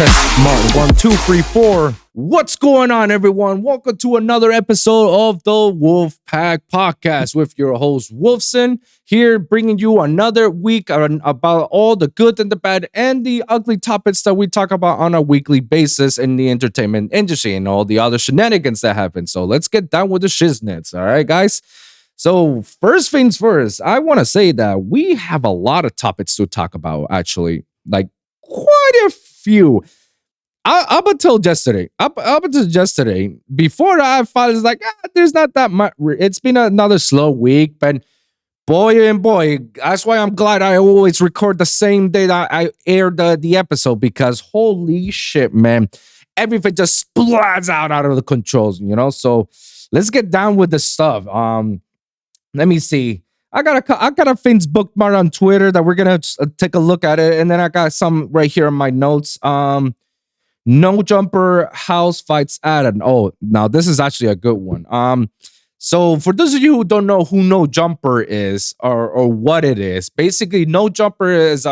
Test Martin 1, 2, 3, 4. What's going on, everyone? Welcome to another episode of the WOLVPVCK Podcast with your host Wolfson, here bringing you another week about all the good and the bad and the ugly topics that we talk about on a weekly basis in the entertainment industry and all the other shenanigans that happen. So let's get down with the shiznits, all right, guys? So first things first, I want to say that we have a lot of topics to talk about, actually, like quite a few. Up until yesterday, before I thought it's like, there's not that much. It's been another slow week, but boy, that's why I'm glad I always record the same day that I air the episode, because holy shit, man, everything just splats out of the controls, you know? So let's get down with the stuff. Let me see. I got a things bookmarked on Twitter that we're gonna take a look at it, and then I got some right here in my notes. No Jumper house fights Adam. Oh, now this is actually a good one. So for those of you who don't know who No Jumper is or what it is, basically No Jumper is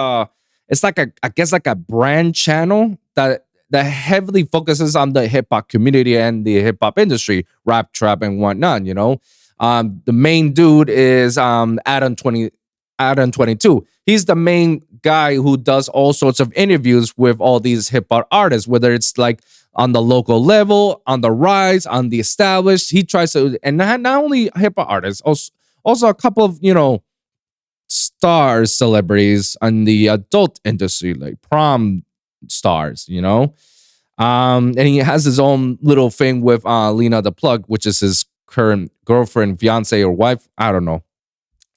it's like I guess like a brand channel that heavily focuses on the hip hop community and the hip hop industry, rap, trap, and whatnot. You know, the main dude is Adam 22. He's the main guy who does all sorts of interviews with all these hip hop artists, whether it's like on the local level, on the rise, on the established. He tries to, and not only hip hop artists, also a couple of, you know, stars, celebrities in the adult industry, like prom stars, you know. And he has his own little thing with Lena the Plug, which is his current girlfriend, fiance, or wife. I don't know.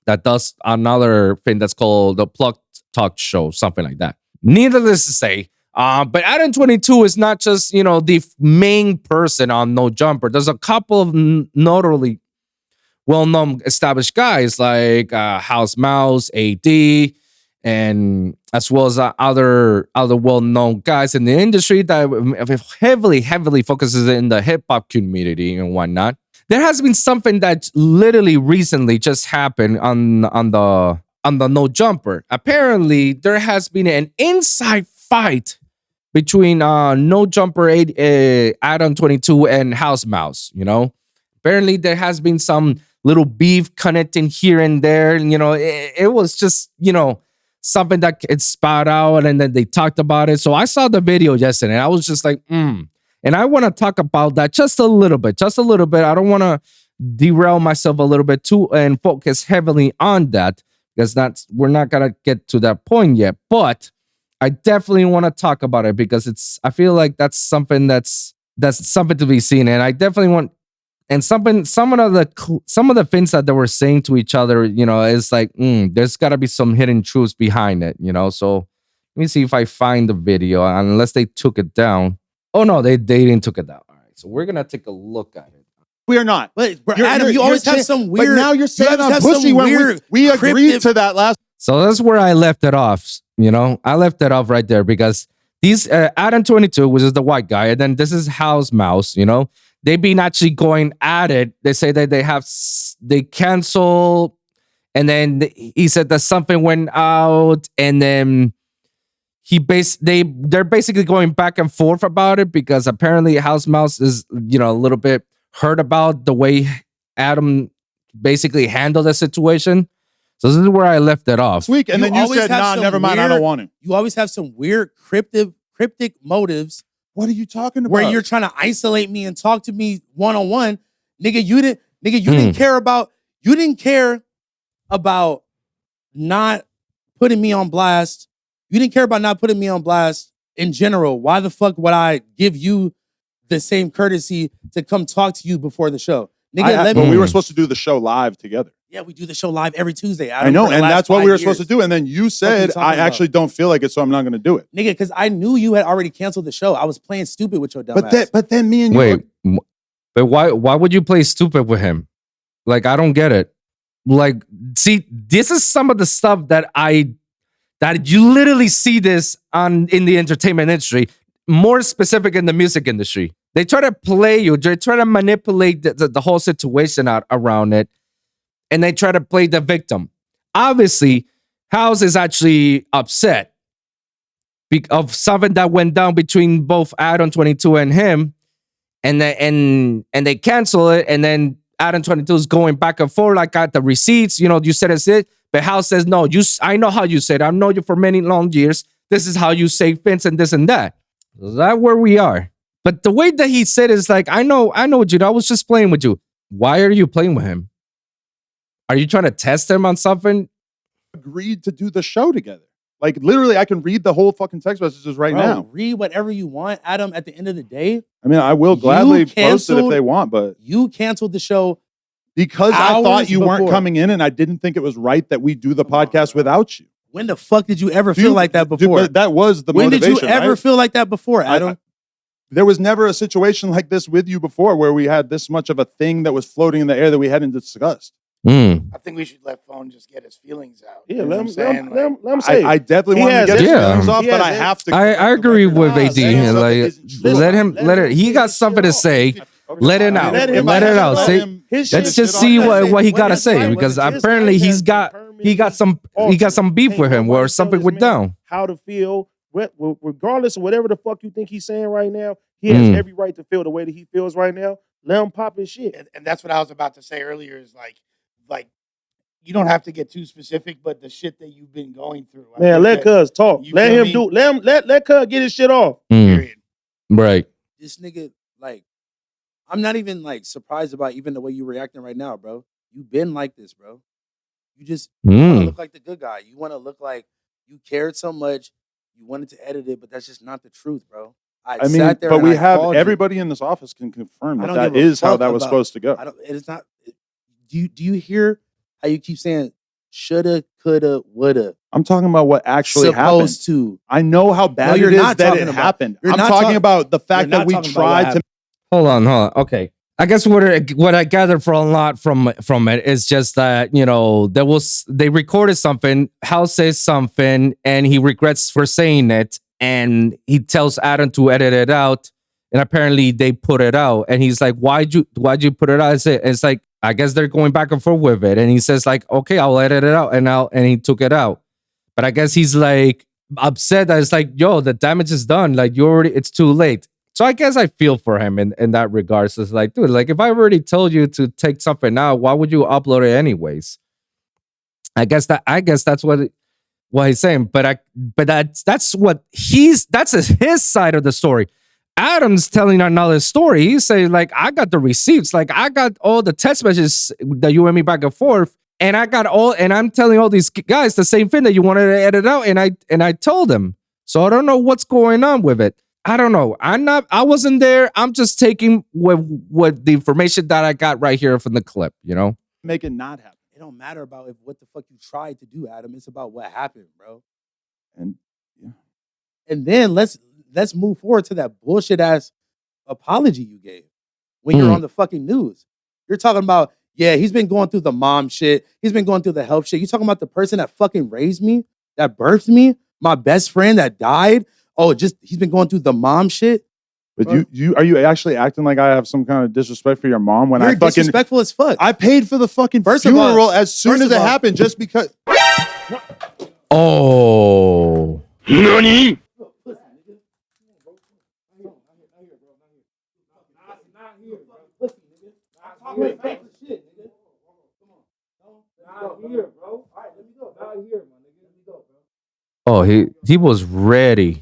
That does another thing that's called the Plug Talk Show, something like that. Needless to say, but Adam 22 is not just, you know, the main person on No Jumper. There's a couple of notably well-known established guys like House Mouse, AD, and as well as other well-known guys in the industry that heavily focuses in the hip-hop community and whatnot. There has been something that literally recently just happened on the No Jumper. Apparently, there has been an inside fight between No Jumper Adam 22 and House Mouse. You know, apparently there has been some little beef connecting here and there. You know, it was just, you know, something that it spat out, and then they talked about it. So I saw the video yesterday, and I was just like, And I want to talk about that just a little bit. I don't want to derail myself a little bit too and focus heavily on that, because we're not going to get to that point yet. But I definitely want to talk about it, because I feel like that's something that's something to be seen. And I definitely want, and some of the things that they were saying to each other, you know, is like, there's got to be some hidden truths behind it, you know. So let me see if I find the video, unless they took it down. Oh, no, they didn't took it down. All right, so we're going to take a look at it. We are not. But Adam, you always have some weird... But now you're saying I'm pushy when we agreed to that last... So that's where I left it off, you know? I left it off right there, because these Adam 22, which is the white guy, and then this is House Mouse, you know? They've been actually going at it. They say that they cancel, and then he said that something went out, and then... they're basically going back and forth about it, because apparently House Mouse is, you know, a little bit hurt about the way Adam basically handled the situation. So this is where I left it off. Week, and then you said, "Nah, never mind. I don't want him." You always have some weird cryptic motives. What are you talking about? Where you're trying to isolate me and talk to me one-on-one, nigga. You didn't care about not putting me on blast. You didn't care about not putting me on blast in general. Why the fuck would I give you the same courtesy to come talk to you before the show? Nigga, but we were supposed to do the show live together. Yeah, we do the show live every Tuesday. I know, and that's what we were supposed to do. And then you said, I actually don't feel like it, so I'm not going to do it. Nigga, because I knew you had already canceled the show. I was playing stupid with your dumb ass. But then me and you... Wait, but why would you play stupid with him? Like, I don't get it. Like, see, this is some of the stuff that you literally see this in the entertainment industry, more specific in the music industry. They try to play you. They try to manipulate the whole situation around it, and they try to play the victim. Obviously, House is actually upset of something that went down between both Adam 22 and him, and they cancel it, and then Adam 22 is going back and forth. I got the receipts. You said it's it, but House says no. I know how you said it. I've known you for many long years. This is how you say Vince and this and that. Is that where we are? But the way that he said is like, I know what you do. I was just playing with you. Why are you playing with him? Are you trying to test him on something? Agreed to do the show together. Like, literally, I can read the whole fucking text messages right now. Read whatever you want, Adam. At the end of the day, I mean, I will gladly post it if they want, but you canceled the show because I thought you weren't coming in, and I didn't think it was right that we do the podcast without you. When the fuck did you ever feel like that before? But that was the motivation. When did you ever feel like that before, Adam? There was never a situation like this with you before where we had this much of a thing that was floating in the air that we hadn't discussed. I think we should let Phone just get his feelings out. Yeah, let him say. I definitely want to get his feelings off, but I have to. I agree with AD. Like, let it. He got something to say. Let it out. Let it out. Let's just see what he got to say, because apparently he got some beef with him or something went down. How to feel, regardless of whatever the fuck you think he's saying right now, he has every right to feel the way that he feels right now. Let him pop his shit. And that's what I was about to say earlier is like you don't have to get too specific, but the shit that you've been going through. Man, let Cuz talk. Let him do. Let Cuz get his shit off. Period. Right. This nigga, like, I'm not even like surprised about even the way you're reacting right now, bro. You've been like this, bro. You just want to look like the good guy. You want to look like you cared so much. You wanted to edit it, but that's just not the truth, bro. I mean, sat there but we have everybody in this office can confirm that is how that was supposed to go. It's not. Do you hear how you keep saying shoulda, coulda, woulda? I'm talking about what actually happened. Supposed to. I know how bad it is that it happened. I'm talking about the fact that we tried to. Hold on. Okay. I guess what I gathered from a lot from it is just that, they recorded something, House says something, and he regrets for saying it, and he tells Adam to edit it out, and apparently they put it out, and he's like, why'd you put it out? It's like, I guess they're going back and forth with it, and he says like, okay, I'll edit it out, and he took it out. But I guess he's like upset that it's like, yo, the damage is done, like it's too late. So I guess I feel for him in that regards. It's like, dude, like if I already told you to take something out, why would you upload it anyways? I guess that's what he's saying. But that's his side of the story. Adam's telling another story. He's saying like, I got the receipts, like I got all the text messages that you and me back and forth, and I'm telling all these guys the same thing that you wanted to edit out, and I told them. So I don't know what's going on with it. I don't know. I wasn't there. I'm just taking what the information that I got right here from the clip, Make it not happen. It don't matter about what the fuck you tried to do, Adam. It's about what happened, bro. And yeah. And then let's move forward to that bullshit ass apology you gave when you're on the fucking news. You're talking about, yeah, he's been going through the mom shit. He's been going through the health shit. You talking about the person that fucking raised me, that birthed me, my best friend that died. Oh, he's been going through the mom shit. But are you actually acting like I have some kind of disrespect for your mom when You're disrespectful as fuck. I paid for the fucking funeral as soon as it happened just because. Oh. Nani? Oh, he was ready.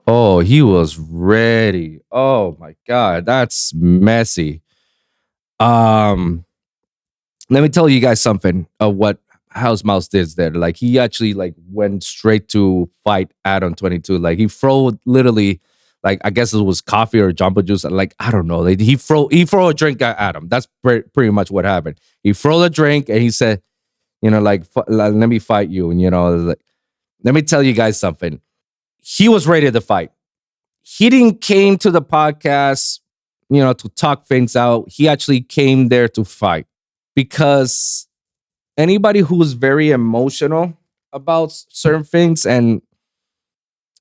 Oh, he was ready. Oh my God, that's messy. Let me tell you guys something of what House Mouse did there. Like he actually went straight to fight Adam 22. Like he threw literally, like I guess it was coffee or jumbo juice. Like I don't know. Like, he throw a drink at Adam. That's pretty much what happened. He threw a drink and he said, let me fight you. And let me tell you guys something. He was ready to fight. He didn't came to the podcast, to talk things out. He actually came there to fight, because anybody who is very emotional about certain things and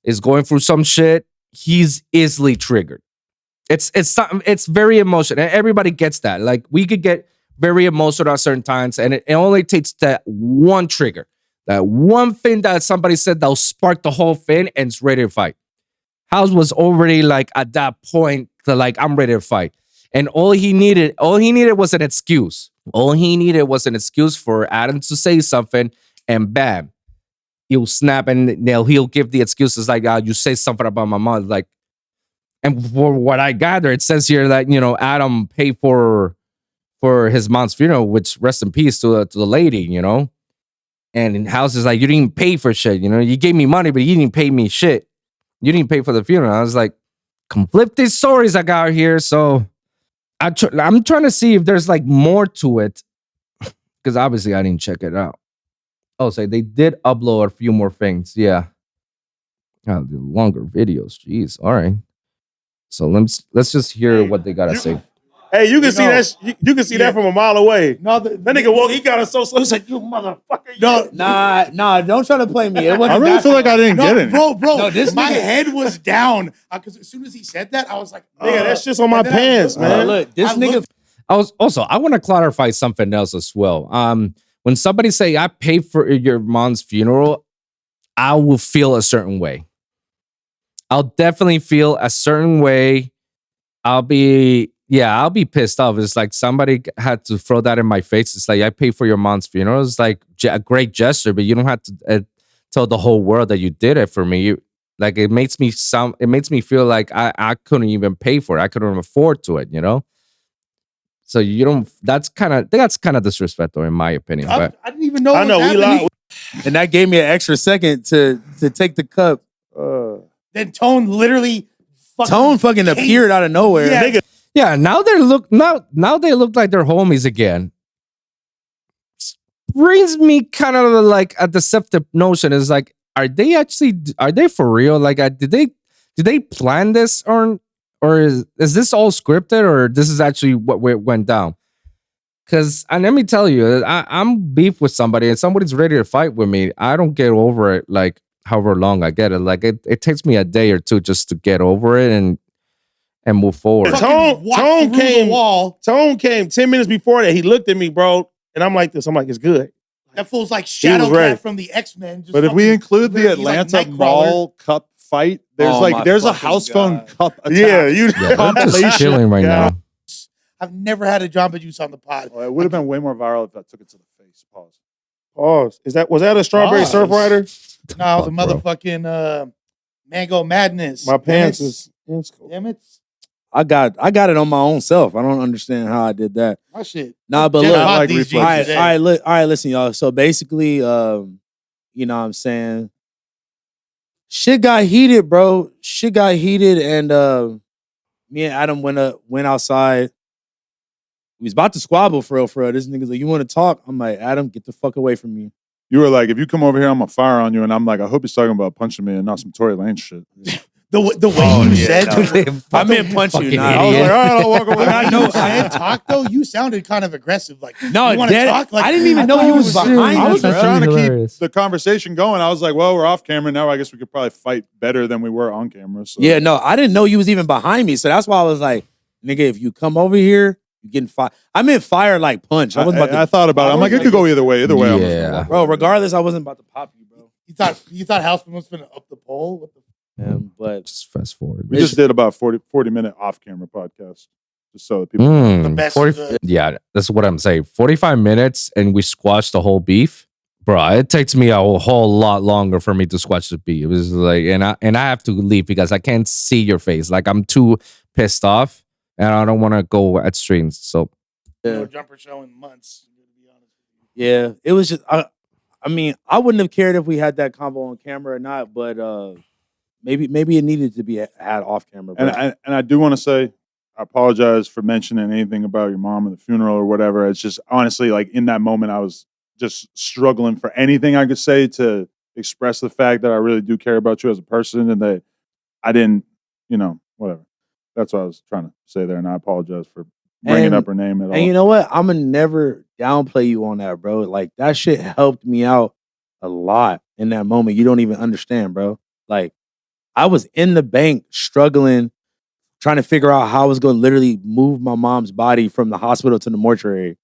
is going through some shit, he's easily triggered. It's very emotional. And everybody gets that. Like we could get very emotional at certain times, and it only takes that one trigger, that one thing that somebody said that'll spark the whole thing, and it's ready to fight. House was already like at that point to like, I'm ready to fight. And all he needed was an excuse. All he needed was an excuse for Adam to say something, and bam, he'll snap, and he'll give the excuses like, you say something about my mom. Like, and for what I gather, it says here that, Adam paid for his mom's funeral, which rest in peace to the lady, And House is like, you didn't pay for shit, you gave me money, but you didn't pay me shit. You didn't pay for the funeral. I was like, conflicted stories I got here. So I'm trying to see if there's like more to it, because obviously I didn't check it out. Oh, so they did upload a few more things. Yeah. Oh, the longer videos. Jeez. All right. So let's just hear what they gotta say. Hey, you can see that. You can see that from a mile away. No, that nigga woke. He got us so slow. He's like, "You motherfucker!" Nah. Don't try to play me. It wasn't I really feel like I didn't get it. Bro. No, this my nigga- head was down because as soon as he said that, I was like, Nigga, that's just on my And then I pants, looked- man. Look, this nigga. I want to clarify something else as well. When somebody say I paid for your mom's funeral, I will feel a certain way. I'll definitely feel a certain way. I'll be pissed off. It's like somebody had to throw that in my face. It's like, I paid for your mom's funeral. It's like a great gesture, but you don't have to tell the whole world that you did it for me. Like, it makes me feel like I couldn't even pay for it. I couldn't afford to it, So you don't. That's kind of disrespectful in my opinion. But I didn't even know. I know we lied. And that gave me an extra second to take the cup. Then Tone literally Fucking appeared out of nowhere. Yeah. Nigga, yeah, now they look like they're homies again. Brings me kind of like a deceptive notion. Is like, are they for real? Like, did they plan this, or is this all scripted, or this is actually what went down? Because, and let me tell you, I'm beef with somebody and somebody's ready to fight with me. I don't get over it like however long I get it. Like, it takes me a day or two just to get over it and move forward. Tone came 10 minutes before that. He looked at me, bro, and I'm like this. I'm like, it's good. That fool's like ready. Shadowcat from the X-Men. But if we include the he's like Atlanta Nightcrawler. Mall Cup fight, there's a house phone cup attack. Yeah, I'm just chilling right now. I've never had a Jamba Juice on the pod. Well, it would have been way more viral if I took it to the face. Pause. Pause. Was that a strawberry Pause. surf rider? No, it was a Fuck, bro. motherfucking Mango Madness. My pants Damn it. is. It's cool. Damn it. I got it on my own self. I don't understand how I did that. My shit. Nah, but Just look, bought like these reflex. jeans all today. right, all right, listen, y'all. So basically, you know what I'm saying? Shit got heated, bro. Shit got heated, and me and Adam went outside. We was about to squabble for real. This nigga's like, you want to talk? I'm like, Adam, get the fuck away from me. You were like, if you come over here, I'm gonna fire on you. And I'm like, I hope he's talking about punching me and not some Tory Lane shit. The way you said, I meant punch you. Fucking Nah, I was like, all right, I'll walk over. I know. you said talk though, you sounded kind of aggressive. Like, No, you want to dead- talk? Like, I didn't even know thought he was behind I us, was just bro. trying to Hilarious. keep the conversation going. I was like, well, we're off camera now. I guess we could probably fight better than we were on camera. So. Yeah, no, I didn't know you was even behind me. So that's why I was like, nigga, if you come over here, you're getting fired. I meant fire like punch. I wasn't about I to, thought about it. I'm like, it could go either way. Either way, I'm just Yeah. gonna walk bro, over. regardless, I wasn't about to pop you, bro. you thought Houseman was going to up the pole? What the But Just fast forward. We just did about 40 minute off camera podcast, just so that people. The best 40 yeah, that's what I'm saying. 45 minutes and we squashed the whole beef. Bro, it takes me a whole lot longer for me to squash the beef. It was like, and I have to leave because I can't see your face. Like, I'm too pissed off and I don't want to go at streams. So No Jumper show in months. To be honest with you. yeah, it was just, I mean, I wouldn't have cared if we had that convo on camera or not, but maybe it needed to be had off camera. Bro. And I do want to say, I apologize for mentioning anything about your mom and the funeral or whatever. It's just honestly, like, in that moment, I was just struggling for anything I could say to express the fact that I really do care about you as a person and that I didn't, whatever. That's what I was trying to say there, and I apologize for bringing up her name at all. And you know what? I'm gonna never downplay you on that, bro. Like, that shit helped me out a lot in that moment. You don't even understand, bro. Like, I was in the bank struggling trying to figure out how I was going to literally move my mom's body from the hospital to the mortuary.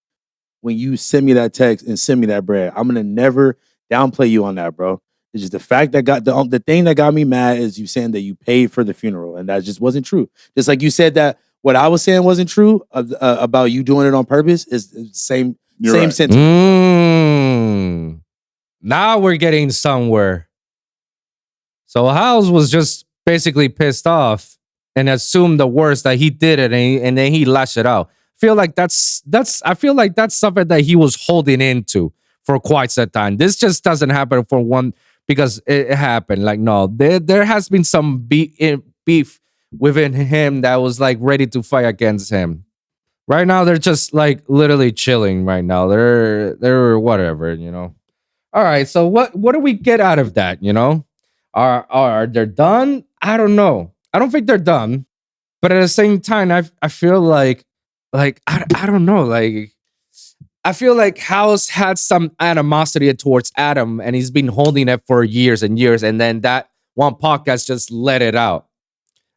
When you send me that text and send me that bread, I'm gonna never downplay you on that, bro. It's just the fact that got the thing that got me mad is you saying that you paid for the funeral, and that just wasn't true. Just like you said that what I was saying wasn't true about you doing it on purpose is the same Right. sentiment. Now we're getting somewhere. So House was just basically pissed off and assumed the worst that he did it, and then he lashed it out. I feel like that's something that he was holding into for quite some time. This just doesn't happen for one because it happened. Like, no, there has been some beef within him that was like ready to fight against him. Right now, they're just like literally chilling. Right now, they're whatever, you know. All right, so what do we get out of that? You know, are they done? I don't know. I don't think they're done, but at the same time, I feel like I don't know. Like, I feel like House had some animosity towards Adam, and he's been holding it for years and years, and then that one podcast just let it out.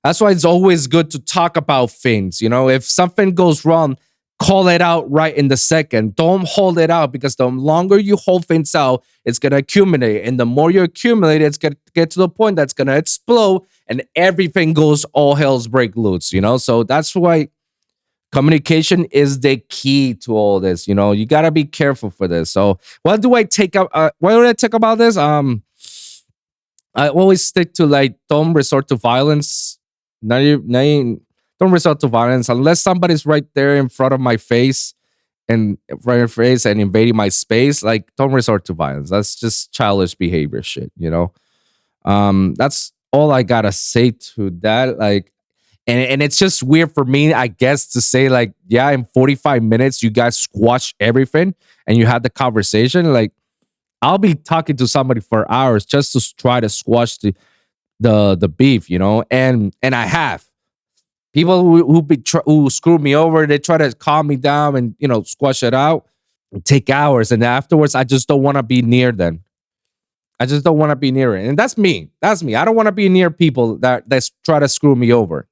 That's why it's always good to talk about things. You know, if something goes wrong, call it out right in the second. Don't hold it out, because the longer you hold things out, it's going to accumulate. And the more you accumulate, it's going to get to the point that's going to explode and everything goes all hell's break loose, you know? So that's why communication is the key to all this. You know, you got to be careful for this. So what do I take up? What do I take about this? I always stick to like, don't resort to violence. Don't resort to violence unless somebody's right there in front of my face and invading my space. Like, don't resort to violence. That's just childish behavior shit, you know? That's all I gotta say to that. Like, and it's just weird for me, I guess, to say like, yeah, in 45 minutes you guys squash everything and you had the conversation. Like, I'll be talking to somebody for hours just to try to squash the beef, you know, and I have people who screw me over. They try to calm me down and, you know, squash it out. Take hours, and afterwards, I just don't want to be near them. I just don't want to be near it, and that's me. That's me. I don't want to be near people that try to screw me over.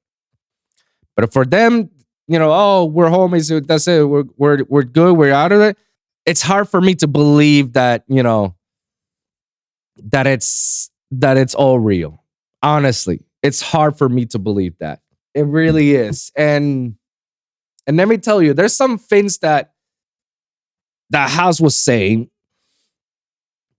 But for them, you know, oh, we're homies. That's it. We're good. We're out of it. It's hard for me to believe that, you know, that it's all real. Honestly, it's hard for me to believe that. It really is. And let me tell you, there's some things that House was saying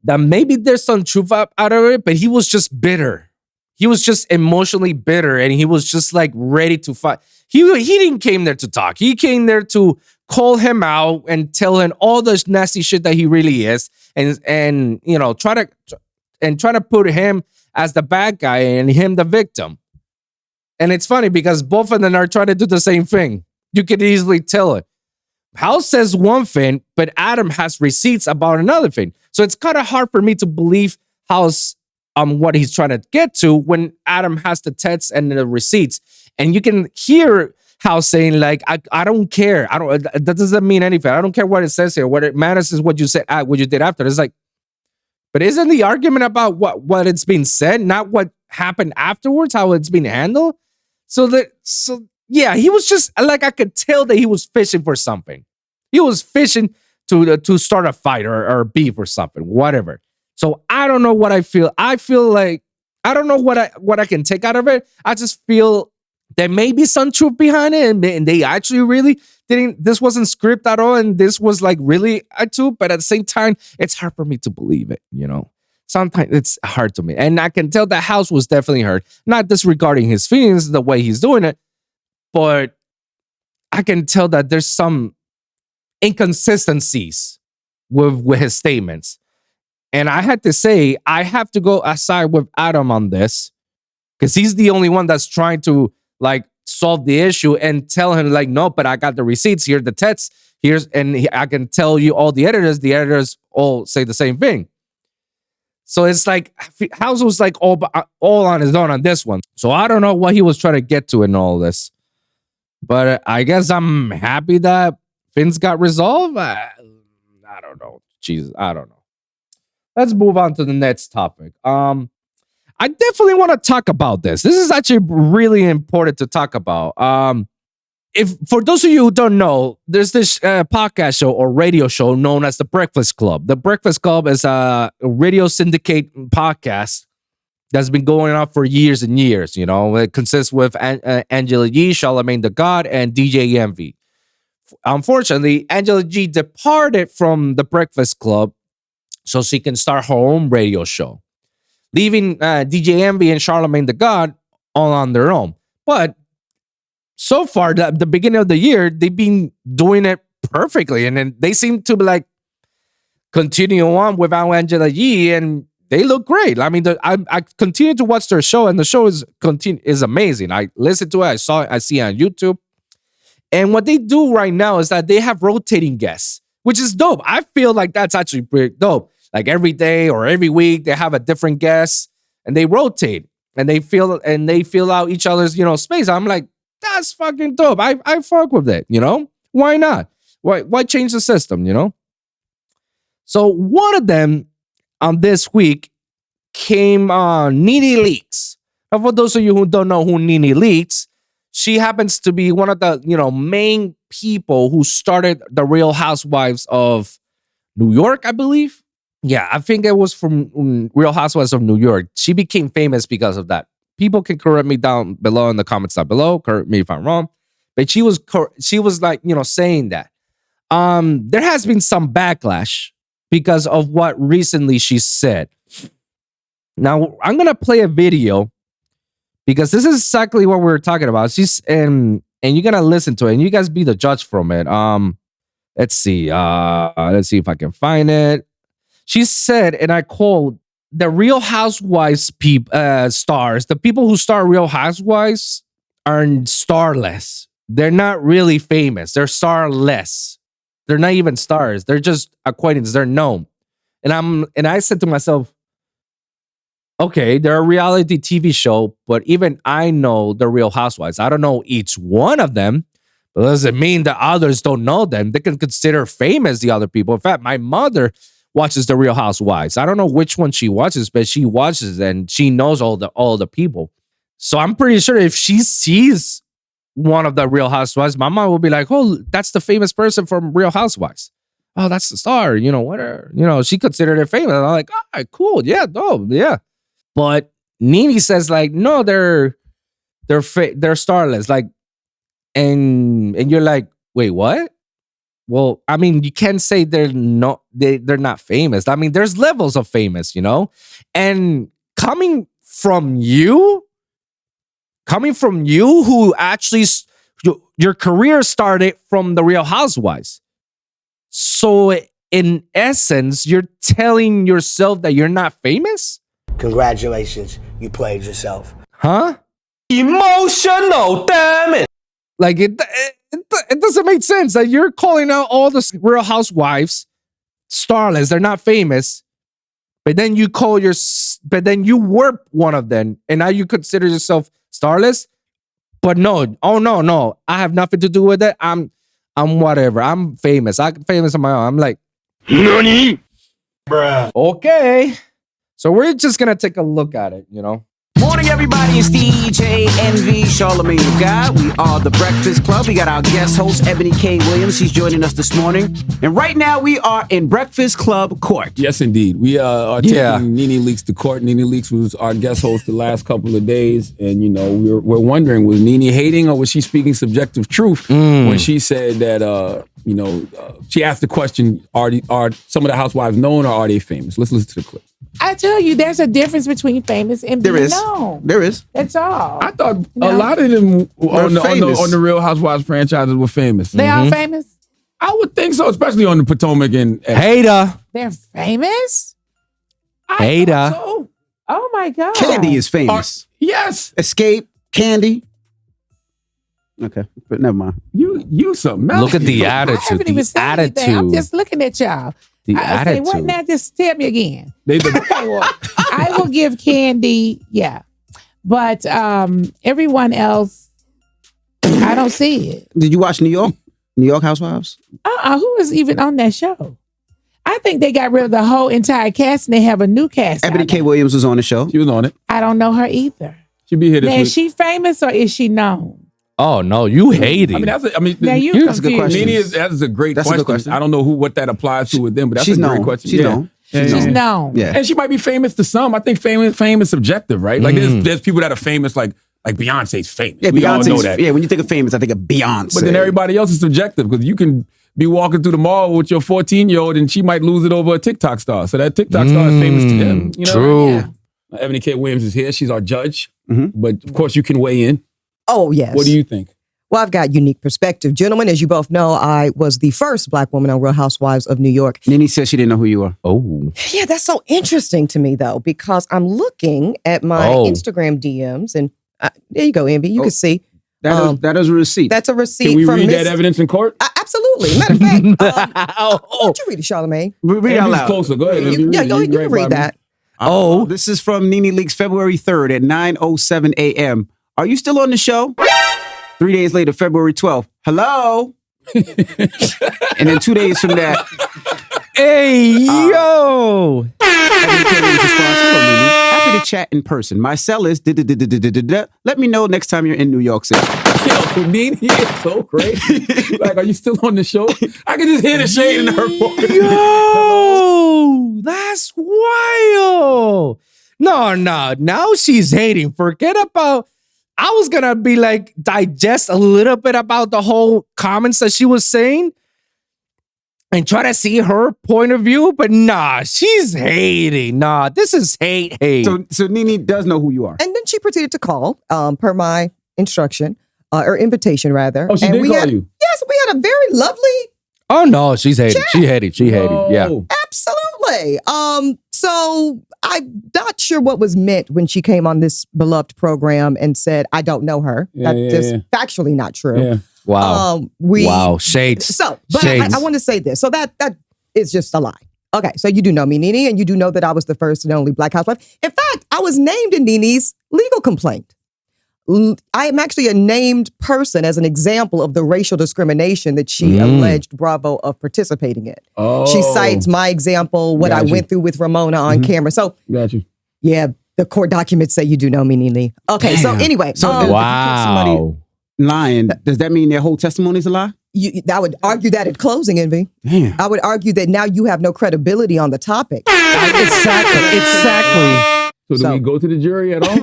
that maybe there's some truth out of it, but he was just bitter. He was just emotionally bitter, and he was just like ready to fight. He didn't came there to talk. He came there to call him out and tell him all the nasty shit that he really is, and you know, try to put him as the bad guy and him the victim. And it's funny because both of them are trying to do the same thing. You could easily tell it. House says one thing, but Adam has receipts about another thing. So it's kind of hard for me to believe House what he's trying to get to when Adam has the texts and the receipts. And you can hear House saying like, I don't care. That doesn't mean anything. I don't care what it says here. What it matters is what you said, what you did after. It's like, but isn't the argument about what it's being said, not what happened afterwards, how it's been handled? So yeah, he was just like, I could tell that he was fishing for something. He was fishing to start a fight or beef or something, whatever. So I don't know what I feel. I feel like I don't know what I can take out of it. I just feel there may be some truth behind it, and they actually really didn't. This wasn't script at all, and this was like really a truth. But at the same time, it's hard for me to believe it. You know, sometimes it's hard to me, and I can tell that House was definitely hurt. Not disregarding his feelings, the way he's doing it, but I can tell that there's some inconsistencies with his statements. And I had to say, I have to go aside with Adam on this, because he's the only one that's trying to like solve the issue and tell him like, no, but I got the receipts here, the texts I can tell you all the editors all say the same thing. So it's like House was like all on his own on this one. So I don't know what he was trying to get to in all this, but I guess I'm happy that things got resolved. I don't know. Jesus, I don't know. Let's move on to the next topic. I I definitely want to talk about this. This is actually really important to talk about. If for those of you who don't know, there's this podcast show or radio show known as The Breakfast Club. The Breakfast Club is a radio syndicate podcast that's been going on for years and years. You know, it consists with Angela Yee, Charlamagne the God, and DJ Envy. Unfortunately, Angela Yee departed from The Breakfast Club so she can start her own radio show, leaving DJ Envy and Charlamagne the God all on their own. But so far, the beginning of the year, they've been doing it perfectly. And then they seem to be like continue on without Angela Yee, and they look great. I mean, I continue to watch their show, and the show is amazing. I listen to it. I see it on YouTube. And what they do right now is that they have rotating guests, which is dope. I feel like that's actually pretty dope. Like every day or every week, they have a different guest, and they rotate, and they fill out each other's space. I'm like, that's fucking dope. I fuck with it, Why not? Why change the system, So one of them on this week came Nene Leakes. Now, for those of you who don't know who Nene Leakes, she happens to be one of the, main people who started the Real Housewives of New York, I believe. Yeah, I think it was from Real Housewives of New York. She became famous because of that. People can correct me down below in the comments down below. Correct me if I'm wrong. But she was like, saying that. There has been some backlash because of what recently she said. Now, I'm going to play a video because this is exactly what we're talking about. And you're going to listen to it and you guys be the judge from it. Let's see. Let's see if I can find it. She said, and I quote, the Real Housewives stars, the people who star Real Housewives are starless. They're not really famous. They're starless. They're not even stars. They're just acquaintances. They're known. And I said to myself, okay, they're a reality TV show, but even I know the Real Housewives. I don't know each one of them, but doesn't mean that others don't know them. They can consider famous the other people. In fact, my mother watches the Real Housewives. I don't know which one she watches, but she watches and she knows all the people. So I'm pretty sure if she sees one of the Real Housewives, my mom will be like, "Oh, that's the famous person from Real Housewives. Oh, that's the star. Whatever. She considered it famous." And I'm like, "All right, cool. Yeah, dope. Yeah." But Nene says like, "No, they're starless." Like, and you're like, "Wait, what?" Well, I mean, you can't say they're not famous. I mean, there's levels of famous, and coming from you who actually your career started from the Real Housewives. So in essence, you're telling yourself that you're not famous? Congratulations, you played yourself. Huh? Emotional, damn it. Like it doesn't make sense that you're calling out all the Real Housewives starless. They're not famous, but then you were one of them, and now you consider yourself starless. But no, I have nothing to do with it. I'm whatever. I'm famous. I'm famous on my own. I'm like, Nani? Bruh. Okay, so we're just gonna take a look at it. Morning, everybody. It's DJ Envy, Charlamagne the God. We are the Breakfast Club. We got our guest host, Eboni K Williams. He's joining us this morning. And right now, we are in Breakfast Club court. Yes, indeed. We are taking Nene Leakes to court. Nene Leakes was our guest host the last couple of days. And, we're wondering, was Nene hating or was she speaking subjective truth when she said that, she asked the question, are some of the housewives known or are they famous? Let's listen to the clip. I tell you, there's a difference between famous and being known. There is. That's all. I thought a lot of them on the Real Housewives franchises were famous. They are famous? I would think so, especially on the Potomac and Hater. They're famous? Hater. So. Oh my God. Candy is famous. Yes. Escape, Candy. Okay, but never mind. You something else. Look at the attitude. I haven't even said anything. I'm just looking at y'all. Attitude. Say, what now? Just tell me again. Okay, well, I will give Candy, but everyone else, I don't see it. Did you watch New York Housewives? Who was even on that show? I think they got rid of the whole entire cast and they have a new cast. Eboni K Williams was on the show. She was on it. I don't know her either. She'll be here this Now, week. is she famous or is she known? Oh no, you hate it. Now that's you a good question. confused. That's a great That's a question. good question. I don't know what that applies to with them, but that's She's a great known. question. She's Yeah. known. She's known. Yeah. And she might be famous to some. I think fame is subjective, right? Like there's people that are famous, like Beyonce's famous. Yeah, We all know Beyonce's. that. Yeah, when you think of famous, I think of Beyonce. But then everybody else is subjective because you can be walking through the mall with your 14-year-old and she might lose it over a TikTok star. So that TikTok star is famous to them. You know? True. Yeah. Eboni K Williams is here. She's our judge. But of course, you can weigh in. Oh, yes. What do you think? Well, I've got unique perspective. Gentlemen, as you both know, I was the first Black woman on Real Housewives of New York. Nene said she didn't know who you are. Oh. Yeah, that's so interesting to me, though, because I'm looking at my Instagram DMs, and there you go, Envy. You can see. That is a receipt. That's a receipt Can we from read Miss. that evidence in court? Absolutely. Matter of fact, why don't you read it, Charlamagne? Read it out loud. Closer. Go ahead. You can read that. Oh, this is from Nene Leakes, February 3rd at 9:07 a.m. Are you still on the show? 3 days later, February 12th. Hello? And then 2 days from that. Hey, yo! Eboni K Williams responds, hello, Nene. Happy to chat in person. My cell is da-da-da-da-da-da-da. Let me know next time you're in New York City. Yo, Nene is so crazy. Like, are you still on the show? I can just hear the shade in her voice. Yo, that's wild. No, now she's hating. Forget about. I was gonna be like digest a little bit about the whole comments that she was saying and try to see her point of view, but nah, she's hating. Nah, this is hate. So Nene does know who you are. And then she proceeded to call, per my instruction, or invitation, rather. Oh, she and did we call had, you? Yes, we had a very lovely. Oh no, she's hating. She hated. Yeah. Absolutely. So I'm not sure what was meant when she came on this beloved program and said, I don't know her. That's just factually not true. Yeah. Wow. Wow. Shades. So, but Shades. I want to say this. So that is just a lie. Okay, so you do know me, Nene, and you do know that I was the first and only Black housewife. In fact, I was named in Nene's legal complaint. I am actually a named person as an example of the racial discrimination that she alleged Bravo of participating in. Oh. She cites my example, what I went through with Ramona on camera. So, Got you. yeah, the court documents say you do know me, Nene. Okay, so anyway. So wow. Lying, does that mean their whole testimony is a lie? I would argue that at closing, Envy. Damn. I would argue that now you have no credibility on the topic. Exactly. So do we go to the jury at all?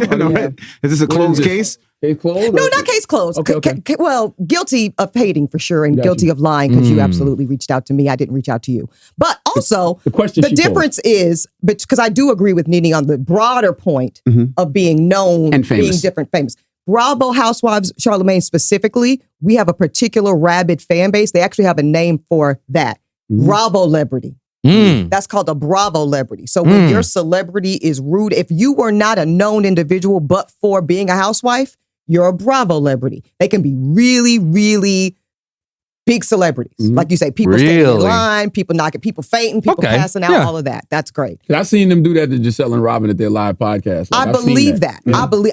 Is this a closed case? Case closed? No, not case closed. Okay. Well, guilty of hating for sure, and guilty of lying because you absolutely reached out to me. I didn't reach out to you. But also, the difference is, because I do agree with Nene on the broader point of being known and famous. Being different, famous. Bravo Housewives, Charlamagne specifically, we have a particular rabid fan base. They actually have a name for that. Bravo-lebrity. That's called a Bravo-lebrity. So when your celebrity is rude, if you were not a known individual but for being a housewife, you're a Bravo-lebrity. They can be really, really big celebrities. Like you say, people standing in line, people knocking, people fainting, people passing out, all of that. That's great. I've seen them do that to Giselle and Robin at their live podcast. I believe that.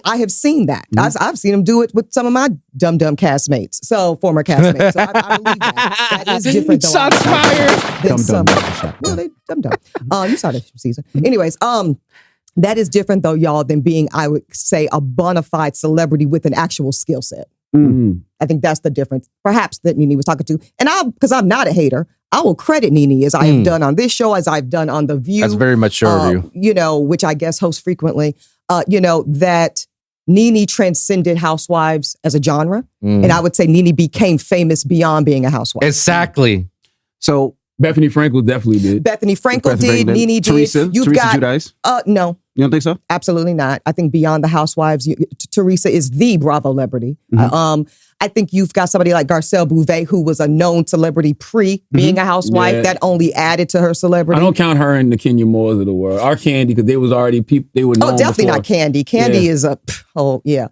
I have seen that. I've seen them do it with some of my dumb castmates. So former castmates. So I believe that. That is different though. Shots fired. Well, they dumb. You saw that season. Anyways, that is different though, y'all, than being, I would say, a bona fide celebrity with an actual skill set. I think that's the difference, perhaps, that Nene was talking to. And because I'm not a hater, I will credit Nene as I have done on this show, as I've done on The View. That's very mature of you. Which I guess host frequently, that Nene transcended housewives as a genre. And I would say Nene became famous beyond being a housewife. Exactly. So Bethany Frankel definitely did. Bethany Frankel did. Nene did. Teresa Giudice? No. You don't think so? Absolutely not. I think beyond the housewives, Teresa is the Bravo-lebrity. I think you've got somebody like Garcelle Bouvet, who was a known celebrity pre-being a housewife. That only added to her celebrity. I don't count her in the Kenya Moores of the world. Or Candy, because they was already people, they were known definitely before. not Candy. Candy is a, Kenya,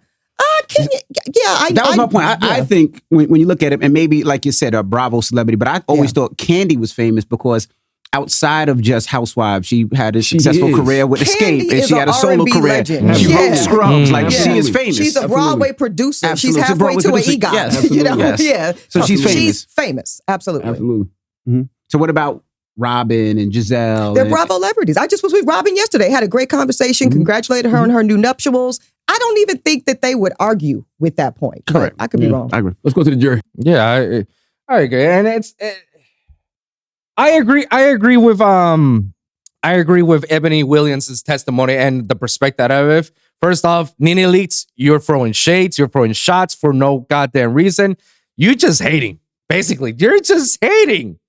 that was my point. I think when you look at it, and maybe like you said, a Bravo celebrity, but I always thought Candy was famous because outside of just Housewives, she had a successful career with Escape, and she had a solo career. Legend. She wrote Scrubs. Like, she is famous. She's a Broadway producer. Absolutely. She's halfway to an EGOT. Yes, absolutely. Yeah. So she's famous. She's famous. Absolutely. So what about Robin and Giselle. They're Bravo celebrities. I just was with Robin yesterday. Had a great conversation. Congratulated her on her new nuptials. I don't even think that they would argue with that point. Correct. I could be wrong. I agree. Let's go to the jury. Yeah, I agree, and I agree with Eboni Williams' testimony and the perspective of it. First off, Nene Leakes, you're throwing shades, you're throwing shots for no goddamn reason. You just hating. Basically, you're just hating.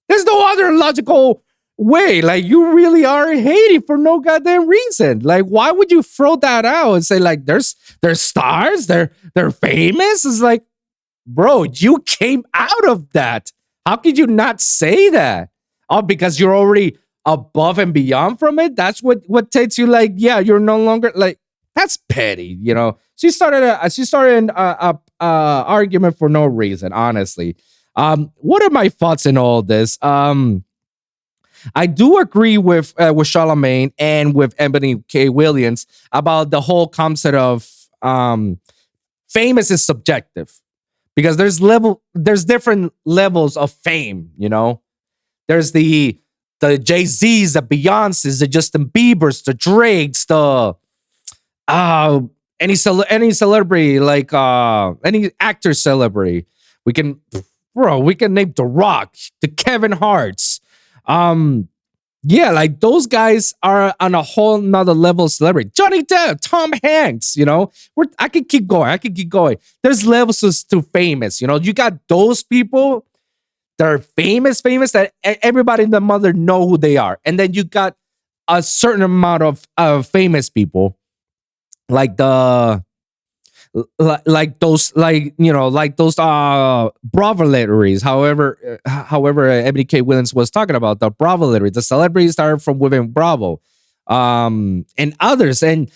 There's no other logical way. Like, you really are hating for no goddamn reason. Like, why would you throw that out and say, like, there's stars, they're famous? It's like, bro, you came out of that. How could you not say that? Oh, because you're already above and beyond from it? That's what takes you, like, yeah, you're no longer, like, that's petty, you know? She started an argument for no reason, honestly. What are my thoughts in all this? I do agree with Charlamagne and with Eboni K Williams about the whole concept of famous is subjective, because there's different levels of fame. You know, there's the Jay-Z's, the Beyoncé's, the Justin Bieber's, the Drake's, the any celebrity, like any actor celebrity. We can name The Rock, the Kevin Hart's. Yeah, like those guys are on a whole nother level of celebrity. Johnny Depp, Tom Hanks, you know, I could keep going. There's levels to famous, you know. You got those people that are famous that everybody in the mother know who they are. And then you got a certain amount of famous people, like those Bravo literary. However, Eboni K Williams was talking about the Bravo literary, the celebrities that are from within Bravo, and others, and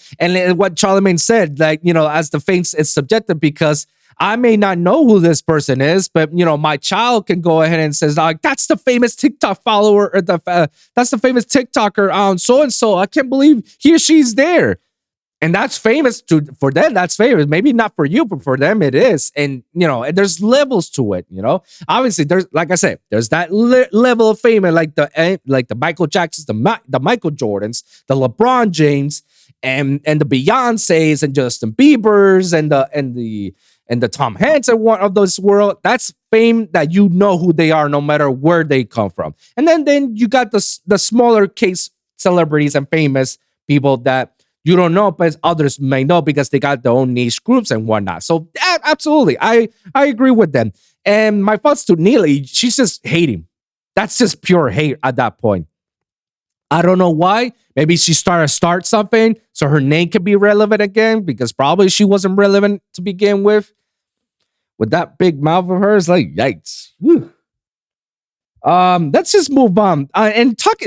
what Charlamagne said, like, you know, as the fame is subjective, because I may not know who this person is, but, you know, my child can go ahead and says, like, that's the famous TikTok follower, or that's the famous TikToker, so and so. I can't believe he or she's there. And that's famous for them. That's famous. Maybe not for you, but for them it is. And, you know, and there's levels to it. You know, obviously there's, like I said, there's that level of fame, like the Michael Jacksons, the Michael Jordans, the LeBron James, and the Beyoncés and Justin Bieber's and the Tom Hanks and one of those world. That's fame that you know who they are, no matter where they come from. And then you got the smaller case celebrities and famous people that you don't know, but others may know because they got their own niche groups and whatnot. So absolutely, I agree with them. And my thoughts to Nene, she's just hating. That's just pure hate at that point. I don't know why. Maybe she start something so her name can be relevant again, because probably she wasn't relevant to begin with. With that big mouth of hers, like, yikes. Whew. Let's just move on.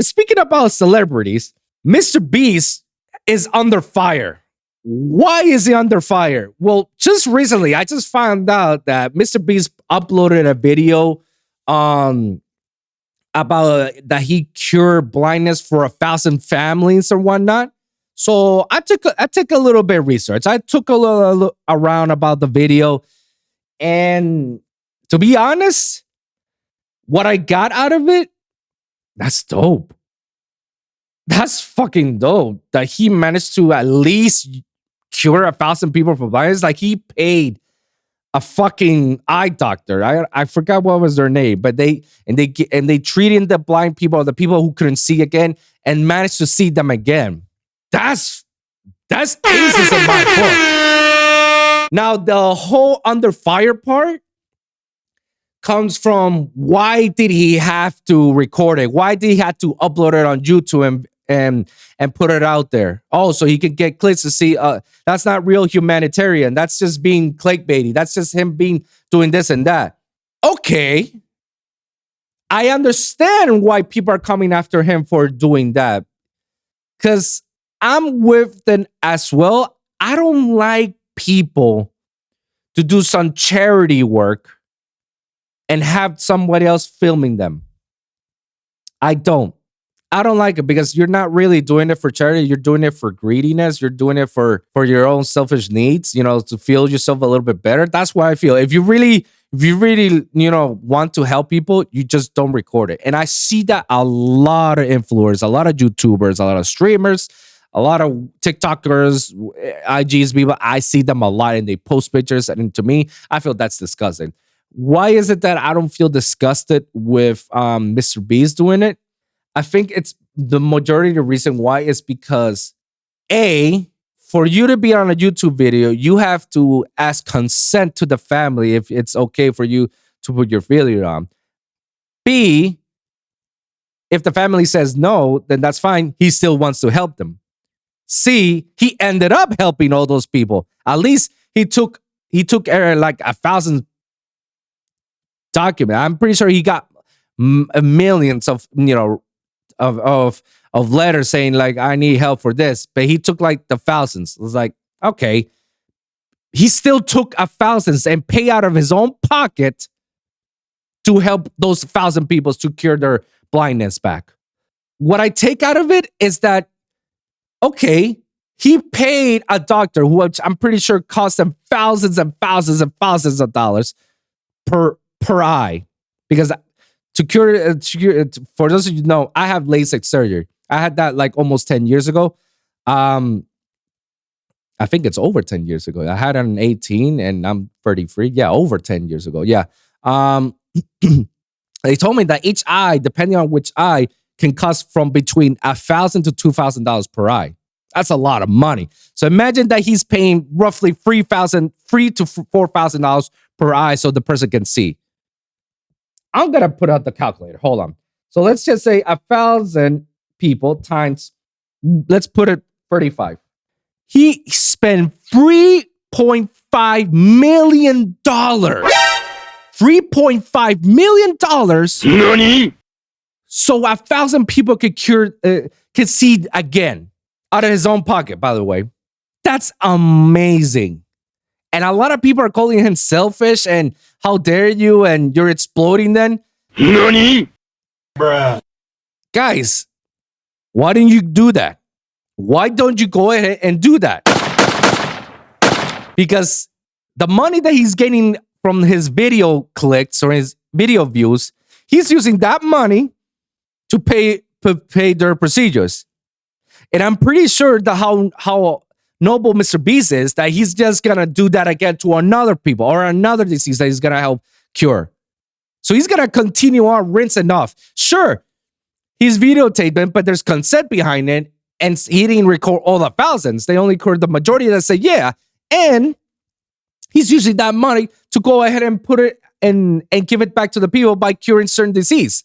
Speaking about celebrities, Mr. Beast is under fire. Why is he under fire? Well, just recently, I just found out that Mr. Beast uploaded a video about that he cured blindness for 1,000 families or whatnot. So I took a little bit of research. I took a little around about the video, and to be honest, what I got out of it, that's dope. That's fucking dope that he managed to at least cure 1,000 people from blindness. Like, he paid a fucking eye doctor. I forgot what was their name, but they treated the blind people, the people who couldn't see again, and managed to see them again. That's aces in my book. Now, the whole under fire part comes from, why did he have to record it? Why did he have to upload it on YouTube and put it out there? Oh, so he can get clicks to see, that's not real humanitarian. That's just being clickbaity. That's just him doing this and that. Okay. I understand why people are coming after him for doing that, because I'm with them as well. I don't like people to do some charity work and have somebody else filming them. I don't like it, because you're not really doing it for charity. You're doing it for greediness. You're doing it for your own selfish needs, you know, to feel yourself a little bit better. That's why I feel if you really if you really, want to help people, you just don't record it. And I see that a lot of influencers, a lot of YouTubers, a lot of streamers, a lot of TikTokers, IGs, people, I see them a lot and they post pictures. And to me, I feel that's disgusting. Why is it that I don't feel disgusted with Mr. Beast doing it? I think it's the majority of the reason why is because for you to be on a YouTube video, you have to ask consent to the family if it's okay for you to put your video on. B, if the family says no, then that's fine. He still wants to help them. C, he ended up helping all those people. At least he took like 1,000 documents. I'm pretty sure he got millions of of letters saying like, I need help for this, but he took like the thousands. It was like, okay, he still took 1,000 and pay out of his own pocket to help those 1,000 people to cure their blindness back. What I take out of it is that, okay, he paid a doctor who I'm pretty sure cost him thousands and thousands and thousands of dollars per eye, because to cure, for those of you who know, I have LASIK surgery. I had that like almost 10 years ago. I think it's over 10 years ago. I had it in 18 and I'm 33. Yeah, over 10 years ago. Yeah. They told me that each eye, depending on which eye, can cost from between $1,000 to $2,000 per eye. That's a lot of money. So imagine that he's paying roughly $3,000 to $4,000 per eye so the person can see. I'm going to put out the calculator. Hold on. So let's just say 1,000 people times, let's put it 35. He spent $3.5 million. $3.5 million. Nani? So 1,000 people could see again out of his own pocket, by the way. That's amazing. And a lot of people are calling him selfish and how dare you and you're exploding then. Nani? Bruh. Guys, why didn't you do that? Why don't you go ahead and do that? Because the money that he's getting from his video clicks or his video views, he's using that money to pay their procedures. And I'm pretty sure that how noble Mr. Beast is, that he's just gonna do that again to another people or another disease that he's gonna help cure. So he's gonna continue on rinsing off. Sure, he's videotaping, but there's consent behind it, and he didn't record all the thousands. They only recorded the majority that say yeah, and he's using that money to go ahead and put it and give it back to the people by curing certain disease.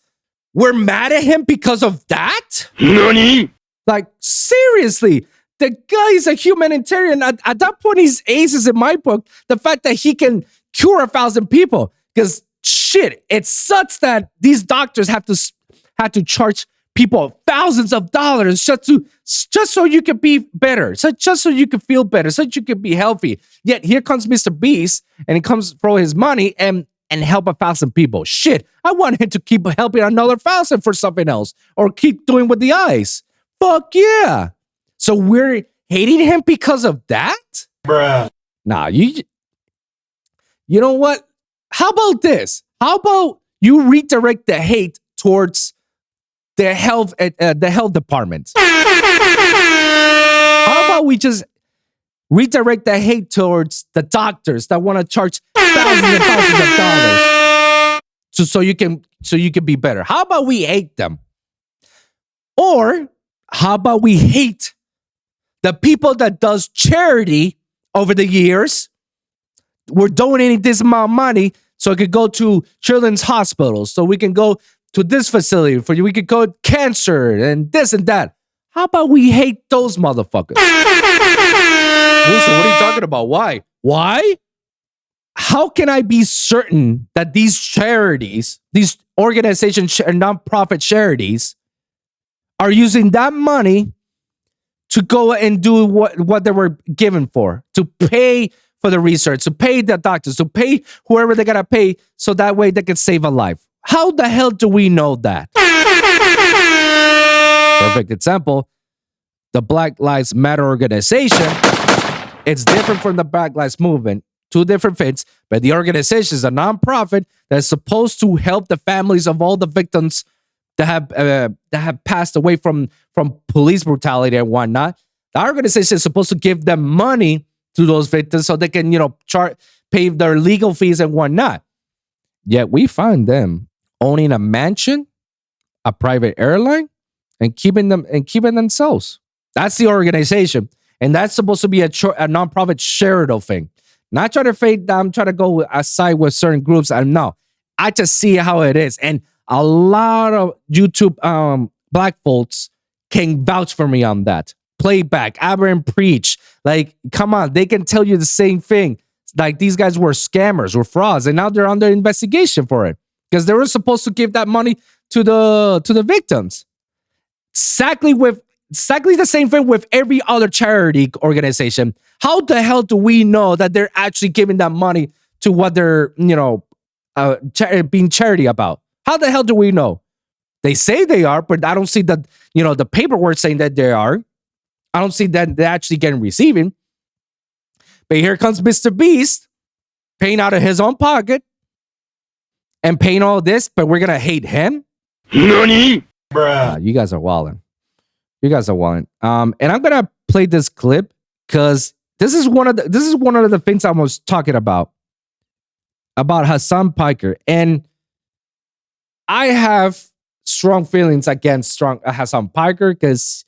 We're mad at him because of that? Nani? Like, seriously, the guy is a humanitarian. At that point, he's aces in my book. The fact that he can cure 1,000 people. Because, shit, it sucks that these doctors have to charge people thousands of dollars just so you can be better. Just so you can feel better. So you can be healthy. Yet, here comes Mr. Beast, and he comes throw his money and help 1,000 people. Shit, I want him to keep helping another 1,000 for something else. Or keep doing with the eyes. Fuck yeah. So we're hating him because of that? Bruh. Nah, you know what? How about this? How about you redirect the hate towards the health department? How about we just redirect the hate towards the doctors that want to charge thousands and thousands of dollars so you can be better? How about we hate them? Or how about we hate the people that does charity over the years? We're donating this amount of money so it could go to children's hospitals, so we can go to this facility for you. We could go cancer and this and that. How about we hate those motherfuckers? Listen, what are you talking about? Why? Why? How can I be certain that these charities, these organizations and nonprofit charities, are using that money to go and do what they were given for, to pay for the research, to pay the doctors, to pay whoever they gotta pay, so that way they can save a life? How the hell do we know that? Perfect example, the Black Lives Matter organization. It's different from the Black Lives Movement two different things. But the organization is a nonprofit that's supposed to help the families of all the victims that have passed away from police brutality and whatnot. The organization is supposed to give them money to those victims so they can, pay their legal fees and whatnot. Yet we find them owning a mansion, a private airline, and keeping themselves. That's the organization. And that's supposed to be a nonprofit charitable thing. Not trying to fake that I'm trying to go aside with certain groups. No. I just see how it is. And a lot of YouTube black folks can vouch for me on that. Playback, aberrant preach. Like, come on, they can tell you the same thing. Like, these guys were scammers, were frauds, and now they're under investigation for it. Because they were supposed to give that money to the victims. Exactly the same thing with every other charity organization. How the hell do we know that they're actually giving that money to what they're, being charity about? How the hell do we know? They say they are, but I don't see the paperwork saying that they are. I don't see that they're actually getting receiving. But here comes Mr. Beast paying out of his own pocket and paying all this, but we're gonna hate him? Nani? Bruh. You guys are wilding. You guys are wilding. And I'm gonna play this clip because this is one of the things I was talking about Hassan Piker. And I have strong feelings against Hassan Piker because,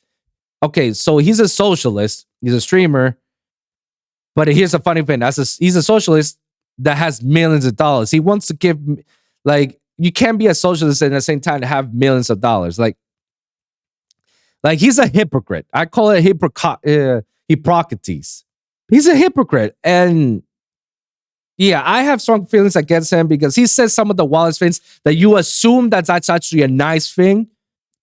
okay, so he's a socialist, he's a streamer, but here's a funny thing: he's a socialist that has millions of dollars. He wants to give, like, you can't be a socialist and at the same time have millions of dollars. Like he's a hypocrite. I call it Hippocrates. He's a hypocrite, and yeah, I have strong feelings against him because he says some of the wildest things that you assume that's actually a nice thing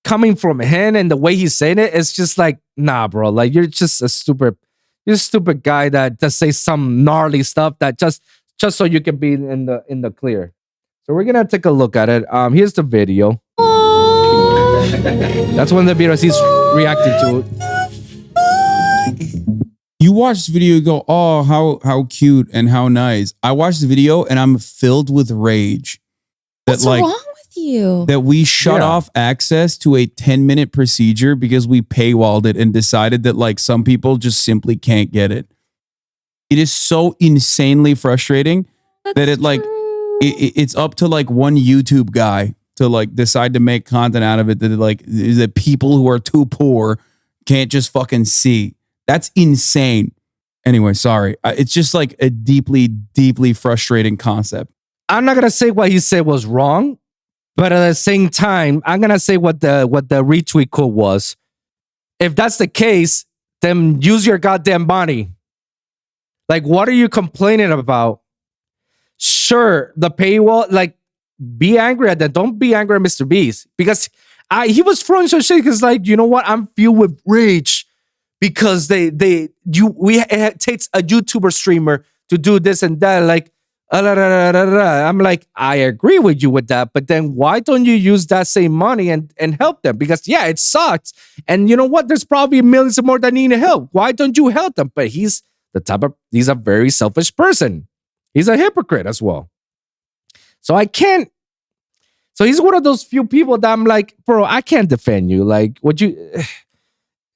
coming from him, and the way he's saying it, it's just like, nah, bro. Like, you're just a stupid guy that just says some gnarly stuff that just so you can be in the clear. So we're gonna take a look at it. Here's the video. That's one of the videos he's reacting to. You watch the video, you go, oh, how cute and how nice. I watched the video and I'm filled with rage. What's wrong with you? That we shut off access to a 10-minute procedure because we paywalled it and decided that, like, some people just simply can't get it. It is so insanely frustrating that it's up to like one YouTube guy to like decide to make content out of it that people who are too poor can't just fucking see. That's insane. Anyway, sorry. It's just like a deeply, deeply frustrating concept. I'm not gonna say what he said was wrong, but at the same time, I'm gonna say what the retweet quote was. If that's the case, then use your goddamn money. Like, what are you complaining about? Sure, the paywall, like, be angry at that. Don't be angry at Mr. Beast because he was throwing some shit because, like, you know what? I'm filled with rage because it takes a YouTuber streamer to do this and that. Like, I'm like, I agree with you with that, but then why don't you use that same money and help them? Because yeah, it sucks. And you know what? There's probably millions more that need help. Why don't you help them? But he's a very selfish person. He's a hypocrite as well. So he's one of those few people that I'm like, bro, I can't defend you. Like,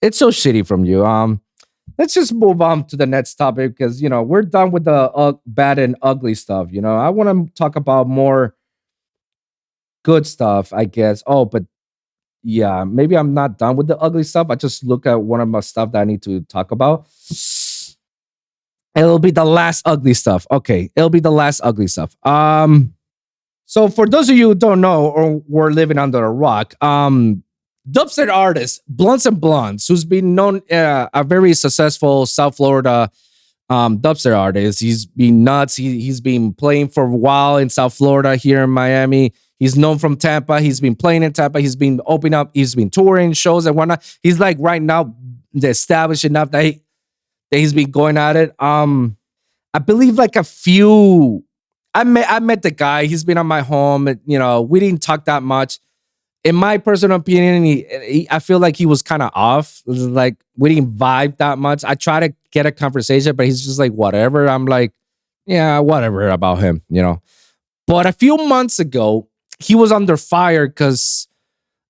it's so shitty from you. Let's just move on to the next topic because, we're done with the bad and ugly stuff. I want to talk about more good stuff, I guess. Oh, but yeah, maybe I'm not done with the ugly stuff. I just look at one of my stuff that I need to talk about. It'll be the last ugly stuff. Okay, it'll be the last ugly stuff. So for those of you who don't know or were living under a rock, dubstep artist Blunts and Blondes, who's been known a very successful South Florida dubstep artist. He's been nuts. He's been playing for a while in South Florida, here in Miami. He's known from Tampa. He's been playing in Tampa. He's been opening up. He's been touring shows and whatnot. He's like right now established enough that he's been going at it. I believe like a few. I met the guy. He's been on my home. We didn't talk that much. In my personal opinion, I feel like he was kind of off. Like, we didn't vibe that much. I try to get a conversation, but he's just like, whatever. I'm like, yeah, whatever about him, you know. But a few months ago, he was under fire because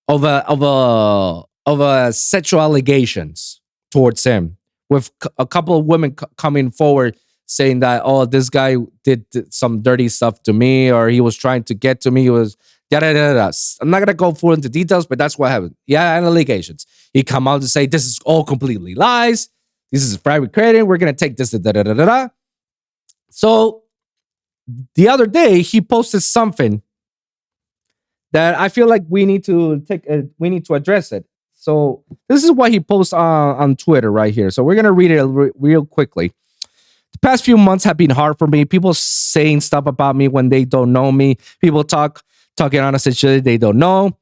of a sexual allegations towards him, with a couple of women coming forward saying that, oh, this guy did some dirty stuff to me, or he was trying to get to me. He was yada yada yada. I'm not gonna go full into details, but that's what happened. Yeah, and allegations. He come out to say this is all completely lies. This is fabricated. We're gonna take this da da da da da. So the other day he posted something that I feel like we need to address it. So this is what he posts on Twitter right here. So we're gonna read it real quickly. The past few months have been hard for me. People saying stuff about me when they don't know me. People talking on a situation they don't know,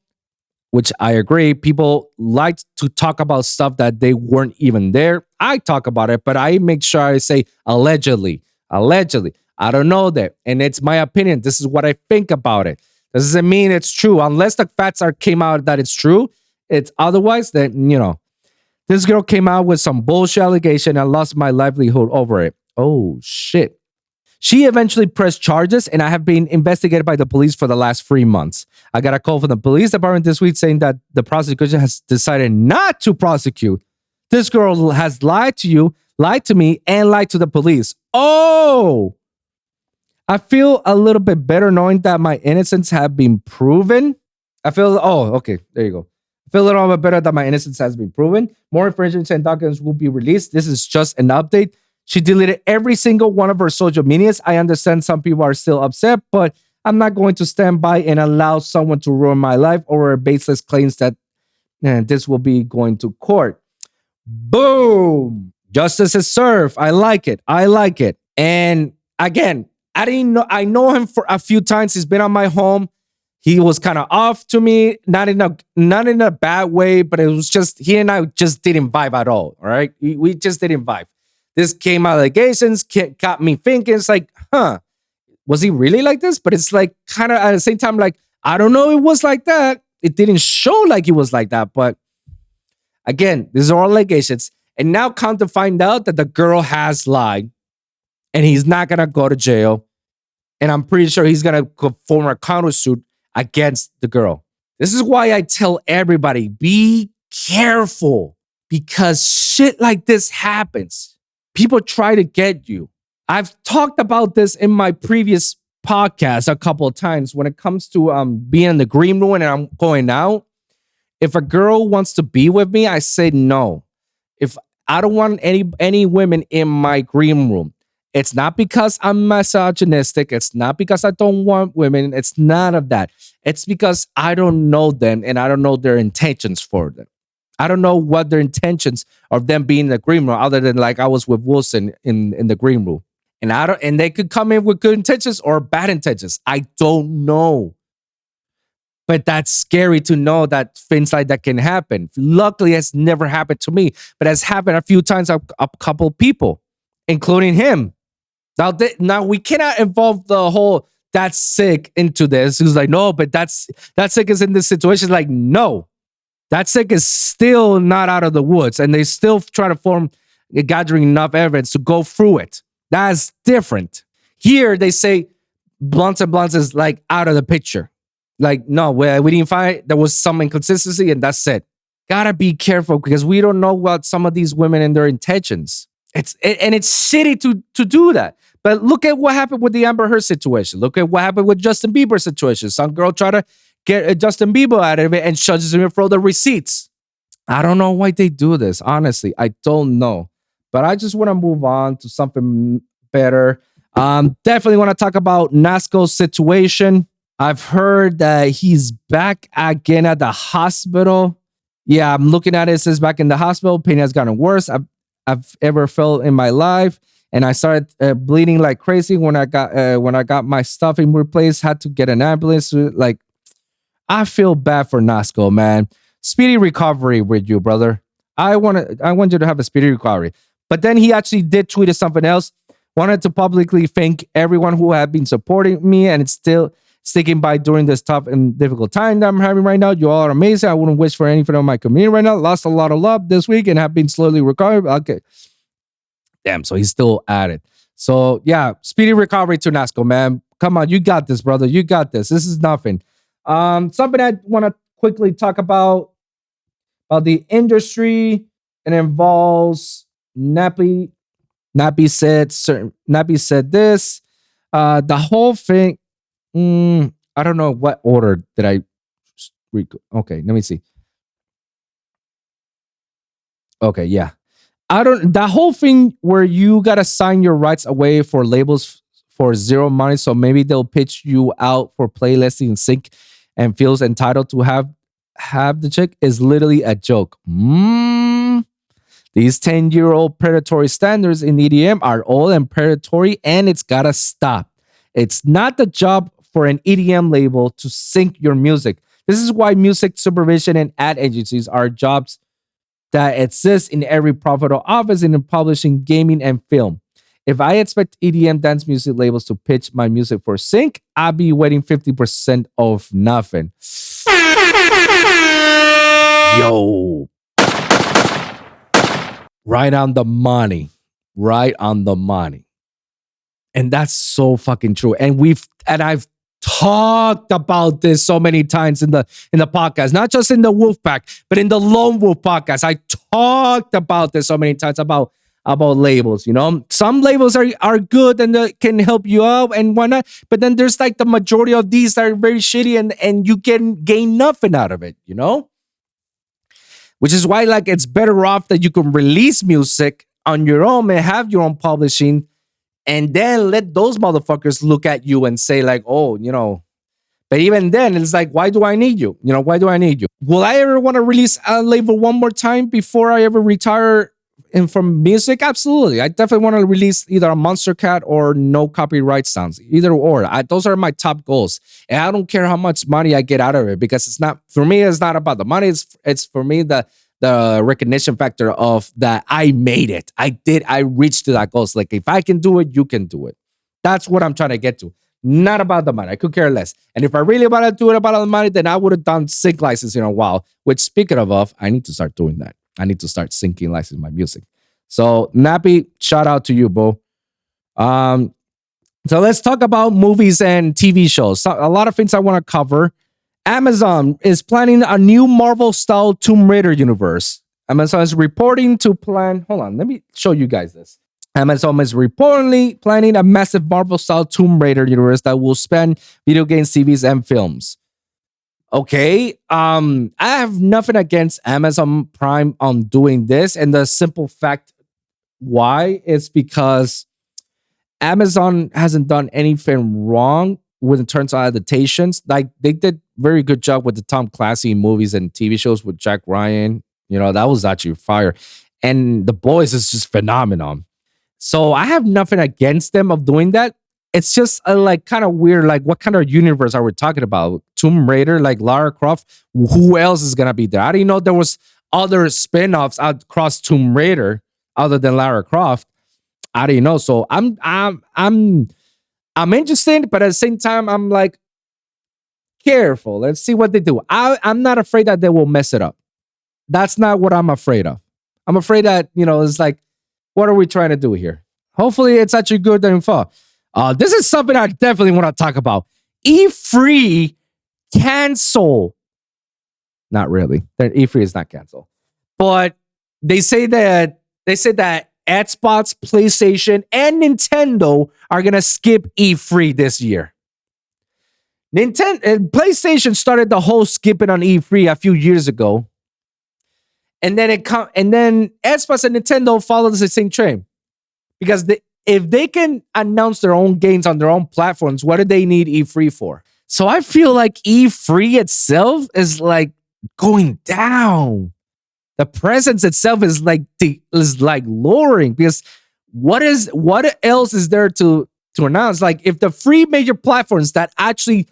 which I agree. People like to talk about stuff that they weren't even there. I talk about it, but I make sure I say allegedly. Allegedly. I don't know that. And it's my opinion. This is what I think about it. This doesn't mean it's true. Unless the facts came out that it's true. It's otherwise, then, you know. This girl came out with some bullshit allegation and lost my livelihood over it. Oh, shit. She eventually pressed charges, and I have been investigated by the police for the last 3 months. I got a call from the police department this week saying that the prosecution has decided not to prosecute. This girl has lied to you, lied to me, and lied to the police. Oh! I feel a little bit better knowing that my innocence have been proven. Okay, there you go. I feel a little bit better that my innocence has been proven. More information and documents will be released. This is just an update. She deleted every single one of her social medias. I understand some people are still upset, but I'm not going to stand by and allow someone to ruin my life over baseless claims that this will be going to court. Boom! Justice is served. I like it. I like it. And again, I know him for a few times. He's been on my home. He was kind of off to me, not in a bad way, but it was just, he and I just didn't vibe at all. All right. We just didn't vibe. This came allegations, got me thinking, it's like, was he really like this? But it's like kind of at the same time, like, I don't know, it was like that. It didn't show like it was like that. But again, these are all allegations. And now come to find out that the girl has lied and he's not going to go to jail. And I'm pretty sure he's going to form a countersuit against the girl. This is why I tell everybody, be careful, because shit like this happens. People try to get you. I've talked about this in my previous podcast a couple of times when it comes to being in the green room and I'm going out. If a girl wants to be with me, I say no. If I don't want any women in my green room, it's not because I'm misogynistic. It's not because I don't want women. It's none of that. It's because I don't know them and I don't know their intentions for them. I don't know what their intentions of them being in the green room, other than like I was with Wilson in the green room. And they could come in with good intentions or bad intentions. I don't know. But that's scary to know that things like that can happen. Luckily, it's never happened to me, but it's happened a few times to a couple people, including him. Now we cannot involve the whole that's sick into this. Who's like, no, but that sick is in this situation. Like, no. That sick is still not out of the woods, and they still try to gathering enough evidence to go through it. That's different. Here, they say blunts and blunts is like out of the picture. Like, no, we didn't find it. There was some inconsistency, and that's it. Gotta be careful because we don't know what some of these women and their intentions. It's shitty to do that. But look at what happened with the Amber Heard situation. Look at what happened with Justin Bieber situation. Some girl tried to get Justin Bieber out of it and charges him for the receipts. I don't know why they do this. Honestly, I don't know. But I just want to move on to something better. Definitely want to talk about Nasco's situation. I've heard that he's back again at the hospital. Yeah, I'm looking at it. It says back in the hospital. Pain has gotten worse I've ever felt in my life. And I started bleeding like crazy when I got my stuffing replaced. Had to get an ambulance. Like, I feel bad for Nasco, man. Speedy recovery with you, brother. I want you to have a speedy recovery. But then he actually did tweet something else. Wanted to publicly thank everyone who have been supporting me and it's still sticking by during this tough and difficult time that I'm having right now. You all are amazing. I wouldn't wish for anything on my community right now. Lost a lot of love this week and have been slowly recovering. Okay. Damn, so he's still at it. So yeah, speedy recovery to Nasco, man. Come on, you got this, brother. You got this. This is nothing. Something I want to quickly talk about the industry. It involves Nappy. Nappy said this. The whole thing. I don't know what order did I. Okay, let me see. Okay, yeah. The whole thing where you gotta sign your rights away for labels for zero money, so maybe they'll pitch you out for playlisting and sync and feels entitled to have the chick is literally a joke. These 10-year-old predatory standards in EDM are old and predatory, and it's gotta stop. It's not the job for an EDM label to sync your music. This is why music supervision and ad agencies are jobs that exist in every profitable office in publishing, gaming, and film. If I expect EDM dance music labels to pitch my music for sync, I'll be waiting 50% of nothing. Yo. Right on the money. Right on the money. And that's so fucking true. And I've talked about this so many times in the podcast, not just in the Wolfpack, but in the Lone Wolf podcast. I talked about this so many times about labels. You know, some labels are good and can help you out and whatnot, but then there's like the majority of these that are very shitty and you can gain nothing out of it. You know, which is why like it's better off that you can release music on your own and have your own publishing. And then let those motherfuckers look at you and say like, oh, you know, but even then it's like, why do I need you? You know, why do I need you? Will I ever want to release a label one more time before I ever retire from music? Absolutely. I definitely want to release either a Monster Cat or no copyright sounds, either or. Those are my top goals. And I don't care how much money I get out of it because it's not, for me, it's not about the money. It's for me, the recognition factor of that I made it. I reached to that goal. It's like, if I can do it, you can do it. That's what I'm trying to get to. Not about the money. I could care less. And if I really want to do it about the money, then I would have done sync licensing in a while, which speaking of, I need to start doing that. I need to start syncing licensing my music. So Nappy, shout out to you, bro. So let's talk about movies and TV shows. So a lot of things I want to cover. Amazon is planning a new Marvel-style Tomb Raider universe. Amazon is reporting to plan... Hold on, let me show you guys this. Amazon is reportedly planning a massive Marvel-style Tomb Raider universe that will span video games, TVs, and films. Okay, I have nothing against Amazon Prime on doing this, and the simple fact why is because Amazon hasn't done anything wrong when it turns to adaptations. Like they did very good job with the Tom Clancy movies and TV shows with Jack Ryan. You know, that was actually fire. And The Boys is just phenomenal. So I have nothing against them of doing that. It's just like kind of weird. Like, what kind of universe are we talking about? Tomb Raider, like Lara Croft. Who else is gonna be there? I didn't know there was other spin-offs across Tomb Raider other than Lara Croft. I didn't know. So I'm interested, but at the same time, I'm like, careful. Let's see what they do. I'm not afraid that they will mess it up. That's not what I'm afraid of. I'm afraid that, you know, it's like, what are we trying to do here? Hopefully it's actually good info. This is something I definitely want to talk about. E3 cancel. Not really. E3 is not canceled. But they say that Xbox, PlayStation, and Nintendo are going to skip E3 this year. PlayStation started the whole skipping on E3 a few years ago. And then Xbox and Nintendo followed the same trend. Because if they can announce their own games on their own platforms, what do they need E3 for? So I feel like E3 itself is like going down. The presence itself is like lowering, because what else is there to announce? Like, if the three major platforms that actually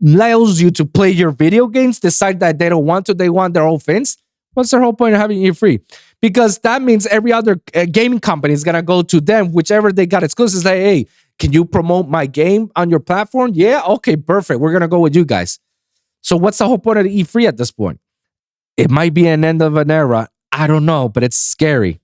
allows you to play your video games decide that they don't want to, they want their own things, what's the whole point of having E3? Because that means every other gaming company is gonna go to them, whichever they got exclusives. Like, hey, can you promote my game on your platform? Yeah, okay, perfect. We're gonna go with you guys. So what's the whole point of the E3 at this point? It might be an end of an era. I don't know, but it's scary.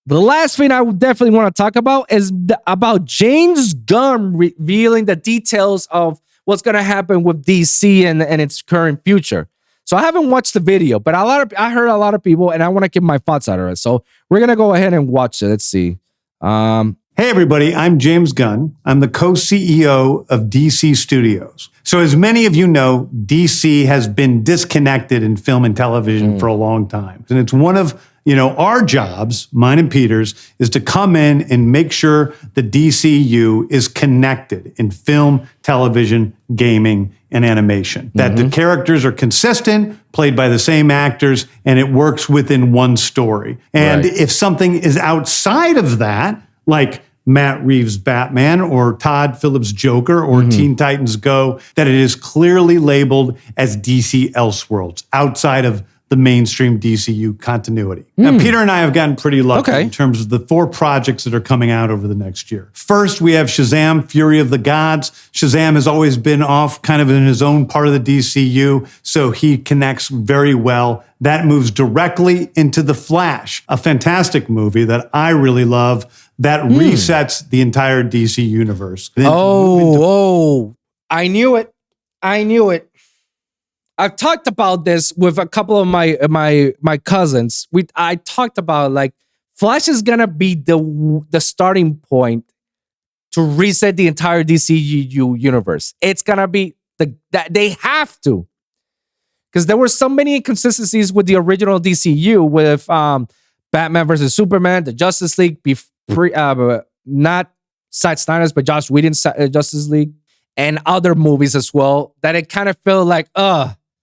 the last thing I would definitely want to talk about is about James Gunn revealing the details of what's going to happen with DC and its current future. So I haven't watched the video, but I heard a lot of people, and I want to give my thoughts out of it. So we're going to go ahead and watch it. Let's see. Hey, everybody, I'm James Gunn. I'm the co-CEO of DC Studios. So as many of you know, DC has been disconnected in film and television for a long time. And it's one of our jobs, mine and Peter's, is to come in and make sure the DCEU is connected in film, television, gaming, and animation. That the characters are consistent, played by the same actors, and it works within one story. And if something is outside of that, like Matt Reeves' Batman or Todd Phillips' Joker or Teen Titans Go, that it is clearly labeled as DC Elseworlds, outside of the mainstream DCU continuity. Now, Peter and I have gotten pretty lucky in terms of the 4 projects that are coming out over the next year. First, we have Shazam, Fury of the Gods. Shazam has always been off kind of in his own part of the DCU, so he connects very well. That moves directly into The Flash, a fantastic movie that I really love that resets the entire DC universe. I knew it. I've talked about this with a couple of my cousins. I talked about like Flash is gonna be the starting point to reset the entire DCEU universe. It's gonna be that they have to, because there were so many inconsistencies with the original DCU with Batman versus Superman, the Justice League, not Zack Snyder's but Joss Whedon's Justice League, and other movies as well. That it kind of felt like,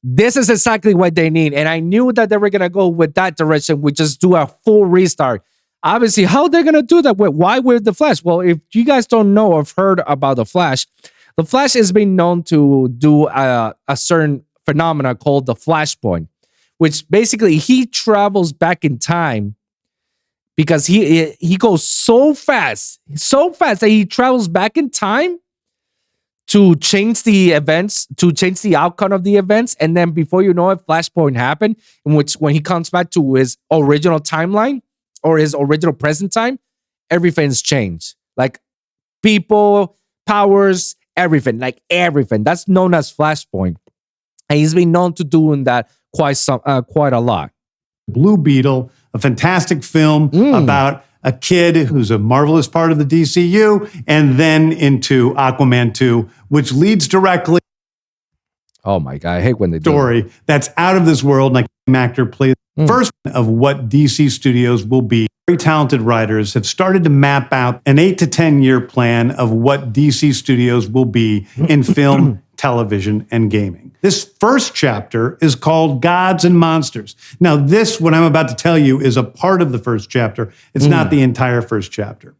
this is exactly what they need. And I knew that they were going to go with that direction. We just do a full restart. Obviously, how they're going to do that? Why with The Flash? Well, if you guys don't know or have heard about The Flash has been known to do a certain phenomena called the Flashpoint, which basically he travels back in time because he goes so fast that he travels back in time to change the events, to change the outcome of the events. And then before you know it, Flashpoint happened, in which when he comes back to his original timeline or his original present time, everything's changed. Like people, powers, everything. That's known as Flashpoint. And he's been known to doing that quite a lot. Blue Beetle, a fantastic film about a kid who's a marvelous part of the DCU, and then into Aquaman 2, which leads directly. Oh my God, I hate when they do story that's out of this world. And an actor plays first of what DC Studios will be. Very talented writers have started to map out an 8 to 10 year plan of what DC Studios will be in film, television, and gaming. This first chapter is called Gods and Monsters. Now, what I'm about to tell you, is a part of the first chapter. It's not the entire first chapter.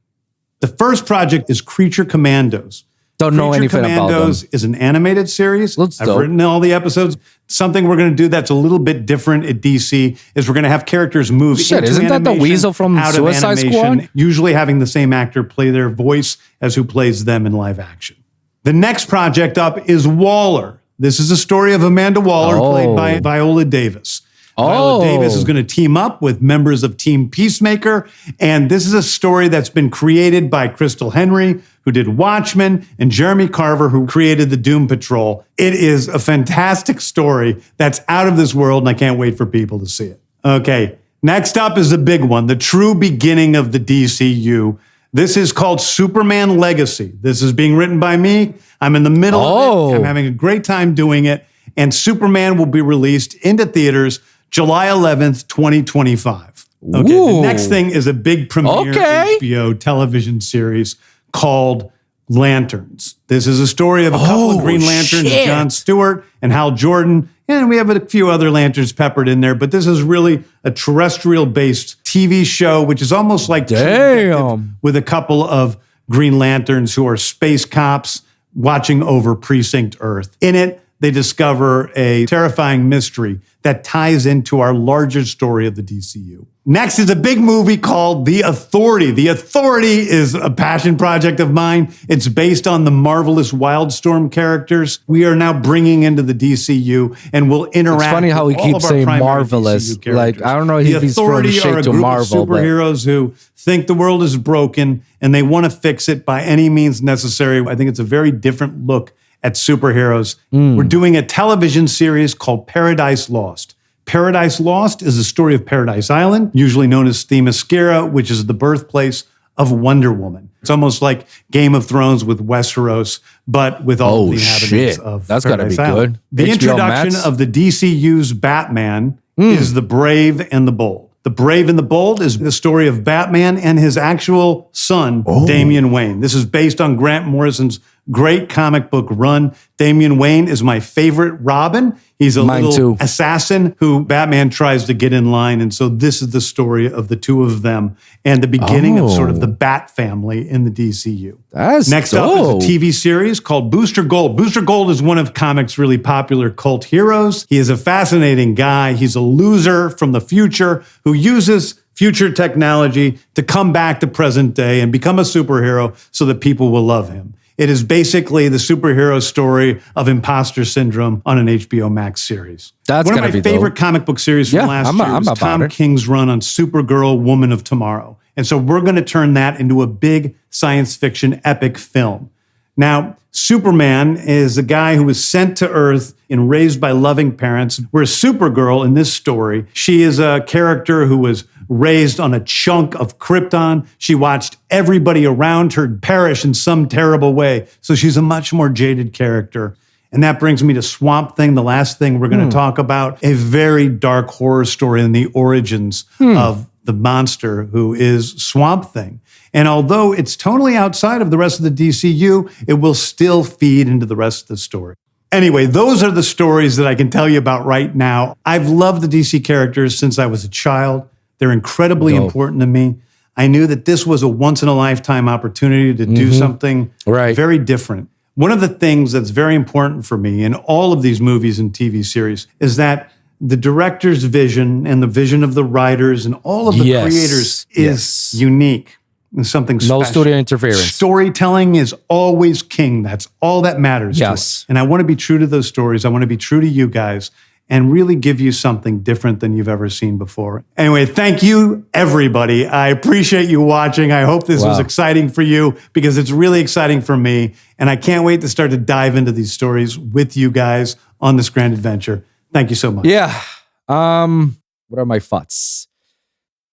The first project is Creature Commandos. Don't know anything about them. Creature Commandos is an animated series. I've written all the episodes. Something we're going to do that's a little bit different at DC is we're going to have characters move into isn't that the Weasel from Suicide Squad? Usually having the same actor play their voice as who plays them in live action. The next project up is Waller. This is a story of Amanda Waller, played by Viola Davis. Viola Davis is going to team up with members of Team Peacemaker, and this is a story that's been created by Crystal Henry, who did Watchmen, and Jeremy Carver, who created the Doom Patrol. It is a fantastic story that's out of this world, and I can't wait for people to see it. Okay, next up is the big one, the true beginning of the DCU. This is called Superman Legacy. This is being written by me. I'm in the middle of it. I'm having a great time doing it. And Superman will be released into theaters July 11th, 2025. Okay, the next thing is a big premiere HBO television series called Lanterns. This is a story of a couple of Green Lanterns, John Stewart and Hal Jordan. And we have a few other lanterns peppered in there, but this is really a terrestrial-based TV show, which is almost like with a couple of Green Lanterns who are space cops watching over Precinct Earth. In it, they discover a terrifying mystery that ties into our larger story of the DCU. Next is a big movie called The Authority. The Authority is a passion project of mine. It's based on the marvelous Wildstorm characters we are now bringing into the DCU, and will interact. It's funny how he keeps saying marvelous. Like, I don't know if he's throwing shade to Marvel. Of superheroes who think the world is broken and they want to fix it by any means necessary. I think it's a very different look at superheroes. We're doing a television series called Paradise Lost. Paradise Lost is the story of Paradise Island, usually known as Themyscira, which is the birthplace of Wonder Woman. It's almost like Game of Thrones with Westeros, but with all the inhabitants of That's Paradise gotta be Island. good. The HBO introduction Max? of the DCU's Batman is The Brave and the Bold. The Brave and the Bold is the story of Batman and his actual son, Damian Wayne. This is based on Grant Morrison's great comic book run. Damian Wayne is my favorite Robin. He's a little assassin who Batman tries to get in line. And so this is the story of the two of them and the beginning of sort of the Bat family in the DCU. Next up is a TV series called Booster Gold. Booster Gold is one of comics' really popular cult heroes. He is a fascinating guy. He's a loser from the future who uses future technology to come back to present day and become a superhero so that people will love him. It is basically the superhero story of imposter syndrome on an HBO Max series. That's one of gotta my be favorite dope. comic book series from last year was Tom King's run on Supergirl, Woman of Tomorrow. And so we're going to turn that into a big science fiction epic film. Now, Superman is a guy who was sent to Earth and raised by loving parents, whereas Supergirl in this story, she is a character who was raised on a chunk of Krypton. She watched everybody around her perish in some terrible way. So she's a much more jaded character. And that brings me to Swamp Thing, the last thing we're going to talk about, a very dark horror story in the origins of the monster who is Swamp Thing. And although it's totally outside of the rest of the DCU, it will still feed into the rest of the story. Anyway, those are the stories that I can tell you about right now. I've loved the DC characters since I was a child. They're incredibly important to me. I knew that this was a once-in-a-lifetime opportunity to do something very different. One of the things that's very important for me in all of these movies and TV series is that the director's vision and the vision of the writers and all of the creators is unique and something special. No studio interference. Storytelling is always king. That's all that matters to us. And I want to be true to those stories. I want to be true to you guys and really give you something different than you've ever seen before. Anyway, thank you, everybody. I appreciate you watching. I hope this was exciting for you because it's really exciting for me. And I can't wait to start to dive into these stories with you guys on this grand adventure. Thank you so much. Yeah. What are my thoughts?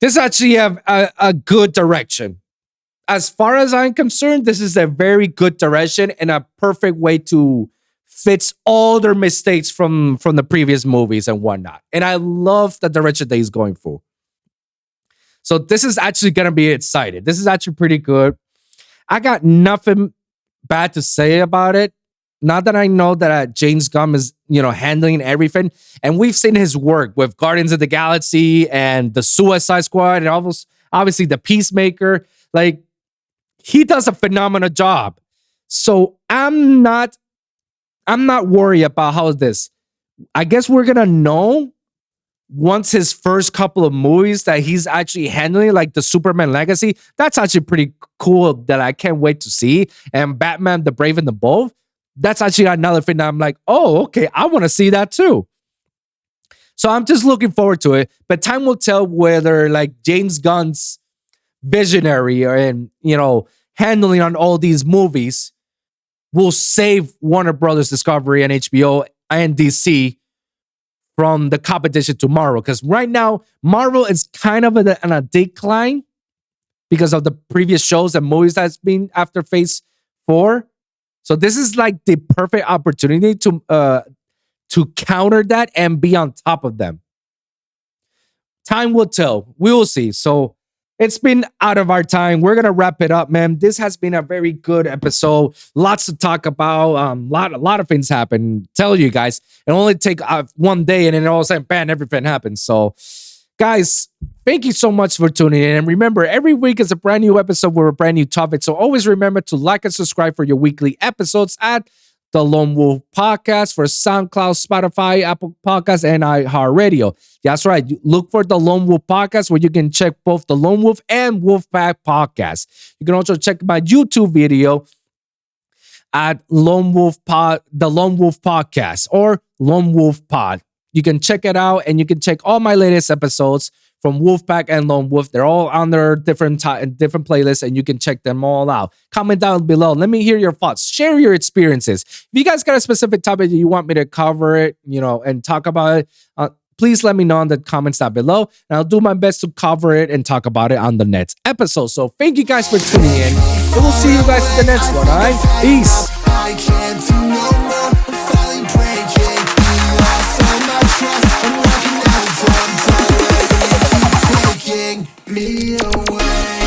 This actually have a good direction. As far as I'm concerned, this is a very good direction and a perfect way to fix all their mistakes from the previous movies and whatnot. And I love the direction that he's going for. So this is actually going to be exciting. This is actually pretty good. I got nothing bad to say about it. Not that I know that James Gunn is, handling everything. And we've seen his work with Guardians of the Galaxy and the Suicide Squad and almost obviously the Peacemaker. Like, he does a phenomenal job. So I'm not worried about how this. I guess we're gonna know once his first couple of movies that he's actually handling, like the Superman Legacy. That's actually pretty cool that I can't wait to see. And Batman, the Brave and the Bold. That's actually another thing that I'm like, oh, okay, I want to see that too. So I'm just looking forward to it. But time will tell whether like James Gunn's visionary and handling on all these movies will save Warner Brothers Discovery and HBO and DC from the competition to Marvel. Because right now, Marvel is kind of on a decline because of the previous shows and movies that's been after Phase 4. So this is like the perfect opportunity to counter that and be on top of them. Time will tell. We will see. So it's been out of our time. We're going to wrap it up, man. This has been a very good episode. Lots to talk about. A lot of things happen. Tell you guys, it only take one day and then all of a sudden, bam, everything happens. So, guys, thank you so much for tuning in. And remember, every week is a brand new episode with a brand new topic. So always remember to like and subscribe for your weekly episodes. And the Lone Wolf Podcast for SoundCloud, Spotify, Apple Podcasts, and iHeartRadio. That's right. Look for the Lone Wolf Podcast where you can check both the Lone Wolf and Wolfpack Podcast. You can also check my YouTube video at the Lone Wolf Podcast or Lone Wolf Pod. You can check it out and you can check all my latest episodes from Wolfpack and Lone Wolf. They're all under different playlists and you can check them all out. Comment down below. Let me hear your thoughts. Share your experiences. If you guys got a specific topic that you want me to cover it, and talk about it, please let me know in the comments down below. And I'll do my best to cover it and talk about it on the next episode. So thank you guys for tuning in. And we'll see you guys in the next one, all right? Peace. I can't do no more, I'm finally breaking. You lost all my trust, I'm walking out of time. Taking me away.